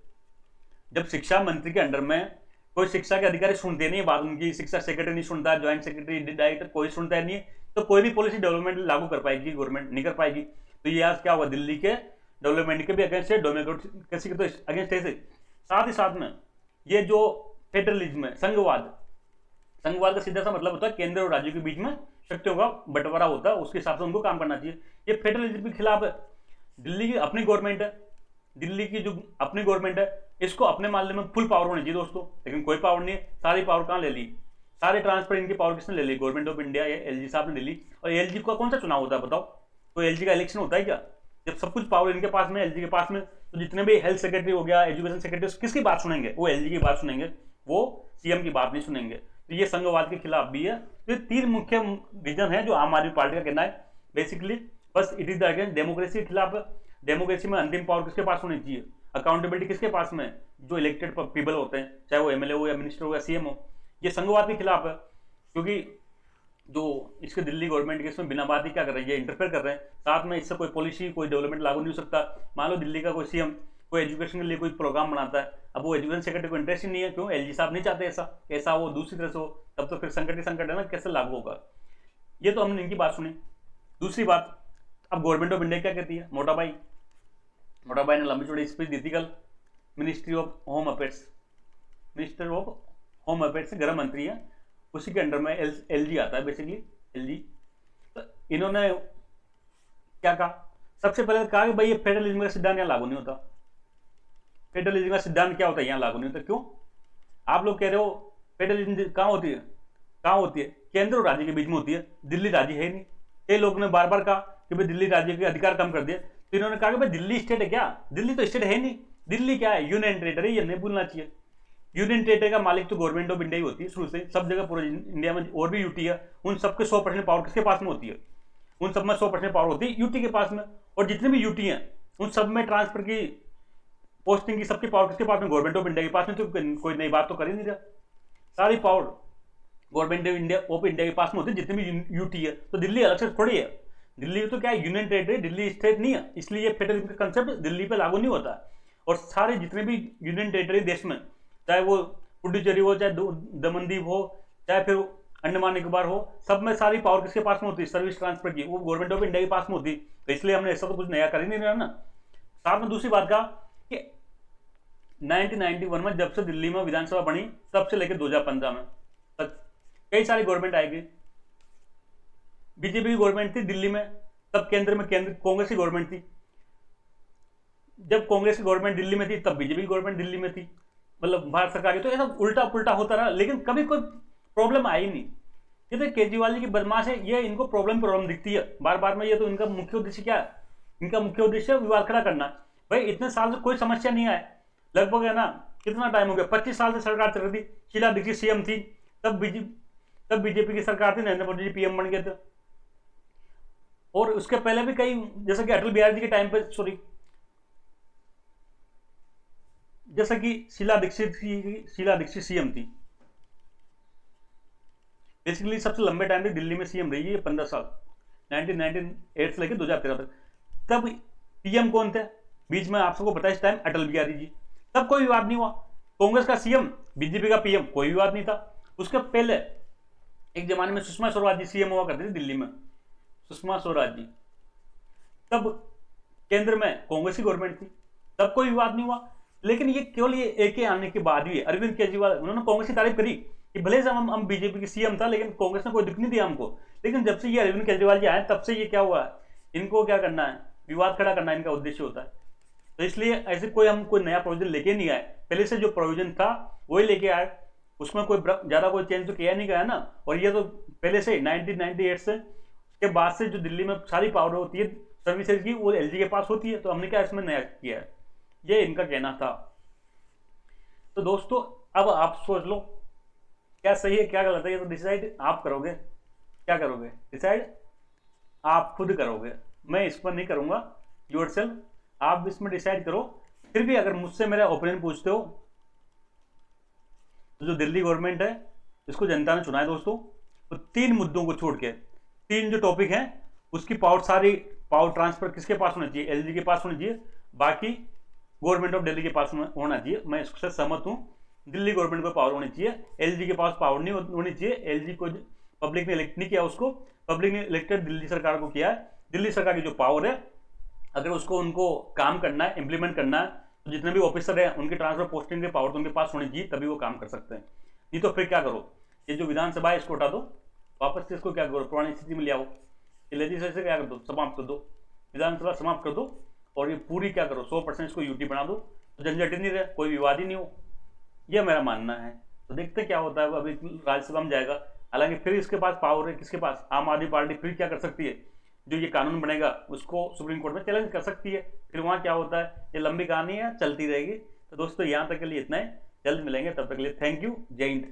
जब शिक्षा मंत्री के अंडर में कोई शिक्षा के अधिकारी सुनते नहीं है बात उनकी, शिक्षा सेक्रेटरी नहीं सुनता, ज्वाइंट सेक्रेटरी, डायरेक्टर कोई सुनता नहीं है, तो कोई भी पॉलिसी डेवलपमेंट लागू कर पाएगी गवर्नमेंट? नहीं कर पाएगी। तो ये आज क्या हुआ, दिल्ली के डेवलपमेंट के भी अगेंस्ट है, डेमोक्रेसी के तो अगेंस्ट है। साथ ही साथ में ये जो फेडरलिज्म है, संघवाद, संघवाद का सीधा सा मतलब होता है केंद्र और राज्यों के बीच में शक्तियों का बंटवारा होता है, उसके हिसाब से उनको काम करना चाहिए। ये फेडरलिज्म के खिलाफ है। दिल्ली की अपनी गवर्नमेंट है, दिल्ली की जो अपनी गवर्नमेंट है, इसको अपने मामले में फुल पावर होनी चाहिए दोस्तों, लेकिन कोई पावर नहीं है। सारी पावर कहां ले ली? सारे ट्रांसफर इनकी पावर किसने ले ली? गवर्नमेंट ऑफ इंडिया या एलजी साहब ने ले ली। और एलजी का कौन सा चुनाव होता है बताओ? तो एलजी का इलेक्शन होता है क्या? जब सब कुछ पावर इनके पास में, एलजी के पास में, तो जितने भी हेल्थ सेक्रेटरी हो गया, एजुकेशन सेक्रेटरी, किसकी बात सुनेंगे? वो एलजी की बात सुनेंगे, वो सीएम की बात नहीं सुनेंगे। तो ये संघवाद के खिलाफ भी है। तो ये तीन मुख्य रीजन है जो आम आदमी पार्टी का कहना है बेसिकली। बस it is the against democracy के खिलाफ है। डेमोक्रेसी में अंतिम पावर किसके पास होनी चाहिए? अकाउंटेबिलिटी किसके पास में? जो इलेक्टेड पीपल होते हैं, चाहे वो एमएलए हो या मिनिस्टर हो या सीएम हो। ये संघवाद के खिलाफ है, क्योंकि जो इसके दिल्ली गवर्नमेंट के इसमें बिना बात ही क्या कर रही है, इंटरफेयर कर रहे हैं। साथ में इससे कोई पॉलिसी, कोई डेवलपमेंट लागू नहीं हो सकता। मान लो दिल्ली का कोई सीएम कोई एजुकेशन के लिए कोई प्रोग्राम बनाता है, अब वो एजुकेशन सेक्रेटरी को इंटरेस्ट ही नहीं है, क्यों? एलजी साहब नहीं चाहते ऐसा वो दूसरी तरह से हो, तब तो फिर संकट ही संकट है ना, कैसे लागू होगा? ये तो हमने इनकी बात सुनी। दूसरी बात, अब गवर्नमेंट ऑफ इंडिया क्या कहती है? मोटा भाई ने लंबी चौड़ी स्पीच दी थी कल, ministry of home affairs, minister of home affairs गृह मंत्री है, उसी के अंडर में एलजी आता है बेसिकली, एलजी। तो इन्होंने क्या कहा? सबसे पहले कहा कि भाई ये फेडरलिज्म का सिद्धांत यहाँ लागू नहीं होता। फेडरलिज्म का सिद्धांत क्या होता है? यहाँ लागू नहीं होता। क्यों? आप लोग कह रहे हो फेडरलिज्म कहाँ होती है? कहाँ होती है? केंद्र और राज्य के बीच में होती है। दिल्ली राज्य है नहीं। कई लोगों ने बार बार कहा कि भाई दिल्ली राज्य के अधिकार कम कर दिए, तो इन्होंने कहा कि भाई दिल्ली स्टेट है क्या? दिल्ली तो स्टेट है नहीं। दिल्ली क्या है? Union territory. ये नहीं भूलना चाहिए। यूनियन टेरिटरी का मालिक तो गवर्नमेंट ऑफ इंडिया ही होती है शुरू से, सब जगह पूरे इंडिया में। और भी यूटी है, उन सबके 100% पावर किसके पास में होती है? उन सब में 100% पावर होती है यूटी के पास में। और जितने भी यूटी हैं उन सब में ट्रांसफर की, पोस्टिंग की, सबकी पावर किसके पास में? गवर्नमेंट ऑफ इंडिया के पास में। तो कोई नई बात तो कर ही नहीं रहा। सारी पावर गवर्नमेंट ऑफ इंडिया के पास में होती है, जितनी भी यूटी है। तो दिल्ली अलग से थोड़ी है। दिल्ली तो क्या है? यूनियन टेरिटरी, दिल्ली स्टेट नहीं है, इसलिए फेडरलिज्म का कंसेप्ट दिल्ली पे लागू नहीं होता। और सारे जितने भी यूनियन टेरिटरी देश में, चाहे वो पुडुचेरी हो, चाहे दमनदीप हो, चाहे फिर अंडमान निकोबार हो, सब में सारी पावर किसके पास में होती है? सर्विस ट्रांसफर की, वो गवर्नमेंट ऑफ इंडिया के पास में होती है। तो इसलिए हमने ऐसा तो कुछ नया कर ही नहीं रहा ना। साथ में दूसरी बात का कि 1991 में जब से दिल्ली में विधानसभा बनी, तब से लेकर 2015 में तक कई सारी गवर्नमेंट आएगी। बीजेपी की गवर्नमेंट थी दिल्ली में, तब केंद्र में कांग्रेस की गवर्नमेंट थी। जब कांग्रेस की गवर्नमेंट दिल्ली में थी तब बीजेपी की गवर्नमेंट दिल्ली में थी, मतलब भारत सरकार की, तो ऐसा उल्टा पुल्टा होता रहा, लेकिन कभी कोई प्रॉब्लम आई नहीं। ये तो केजरीवाल जी की बदमाश है, ये इनको प्रॉब्लम दिखती है बार बार में। ये तो इनका मुख्य उद्देश्य क्या है? इनका मुख्य उद्देश्य विवाद खड़ा करना। भाई इतने साल से कोई समस्या नहीं आए, लगभग है ना, कितना टाइम हो गया, 25 साल से सरकार चल रही थी। शीला दीक्षित सीएम थी, तब बीजेपी की सरकार थी, नरेंद्र मोदी जी पीएम बन गए थे। और उसके पहले भी कई, जैसे कि अटल बिहारी जी के टाइम पे, सॉरी, जैसा कि शीला दीक्षित सीएम थी, बेसिकली सबसे लंबे टाइम तक दिल्ली में सीएम रही है, 15 साल, 1998 से लेकर 2013 तक। तब पीएम कौन थे बीच में, आप सबको पता है इस टाइम, अटल बिहारी जी। तब कोई विवाद नहीं हुआ। कांग्रेस का सीएम, बीजेपी का पीएम, कोई विवाद नहीं था। उसके पहले एक जमाने में सुषमा स्वराज जी सीएम हुआ करती थी दिल्ली में, सुषमा स्वराज जी। तब केंद्र में कांग्रेस की गवर्नमेंट थी, तब कोई विवाद नहीं हुआ। लेकिन ये केवल ये एके आने के बाद हुई। अरविंद केजरीवाल, उन्होंने कांग्रेस की तारीफ करी कि भले से हम बीजेपी की सीएम था, लेकिन कांग्रेस ने कोई दुख नहीं दिया हमको। लेकिन जब से ये अरविंद केजरीवाल जी आए, तब से ये क्या हुआ है, इनको क्या करना है, विवाद खड़ा करना इनका उद्देश्य होता है। तो इसलिए ऐसे कोई नया प्रोविजन लेके नहीं आए, पहले से जो प्रोविजन था वही लेके आए, उसमें कोई ज्यादा कोई चेंज तो किया नहीं गया ना। और ये तो पहले से 1998 से के बाद से जो दिल्ली में सारी पावर होती है सर्विसेज की, वो एलजी के पास होती है, तो हमने क्या इसमें नया किया है, ये इनका कहना था। तो दोस्तों अब आप सोच लो क्या सही है क्या गलत है, ये तो डिसाइड आप करोगे। क्या करोगे? डिसाइड आप खुद करोगे, मैं इस पर नहीं करूंगा, योरसेल्फ आप इसमें डिसाइड करो। फिर भी अगर मुझसे मेरा ओपिनियन पूछते हो, तो जो दिल्ली गवर्नमेंट है इसको जनता ने चुना है दोस्तों, तो 3 मुद्दों को छोड़ के 3 जो टॉपिक हैं उसकी सारी पावर ट्रांसफर किसके पास होना चाहिए? एलजी के पास होनी चाहिए, बाकी गवर्नमेंट ऑफ दिल्ली के पास होना चाहिए। मैं इससे सहमत हूं, दिल्ली गवर्नमेंट को पावर होनी चाहिए, एलजी के पास पावर नहीं होनी चाहिए। एलजी को पब्लिक ने इलेक्ट नहीं किया, उसको पब्लिक ने इलेक्टेड दिल्ली सरकार को किया है। दिल्ली सरकार की जो पावर है, अगर उसको उनको काम करना है, इंप्लीमेंट करना है, तो जितने भी ऑफिसर हैं उनकी ट्रांसफर पोस्टिंग के पावर तो उनके पास होनी चाहिए, तभी वो काम कर सकते हैं। नहीं तो फिर क्या करो, ये जो विधानसभा है इसको हटा दो, वापस से इसको क्या करो, पुरानी स्थिति में ले आओ, लेजिस्लेचर क्या कर दो, समाप्त कर दो, विधानसभा समाप्त कर दो, और ये पूरी क्या करो 100% इसको यूटी बना दो, तो झंझट ही नहीं रहे, कोई विवाद ही नहीं हो। यह मेरा मानना है। तो देखते क्या होता है, अभी राज्यसभा में जाएगा, हालांकि फिर इसके पास पावर है, किसके पास, आम आदमी पार्टी फिर क्या कर सकती है, जो ये कानून बनेगा उसको सुप्रीम कोर्ट में चैलेंज कर सकती है। फिर वहाँ क्या होता है, ये लंबी कहानी है, चलती रहेगी। तो दोस्तों यहाँ तक के लिए इतना है, जल्द मिलेंगे, तब तक के लिए थैंक यू, जय हिंद।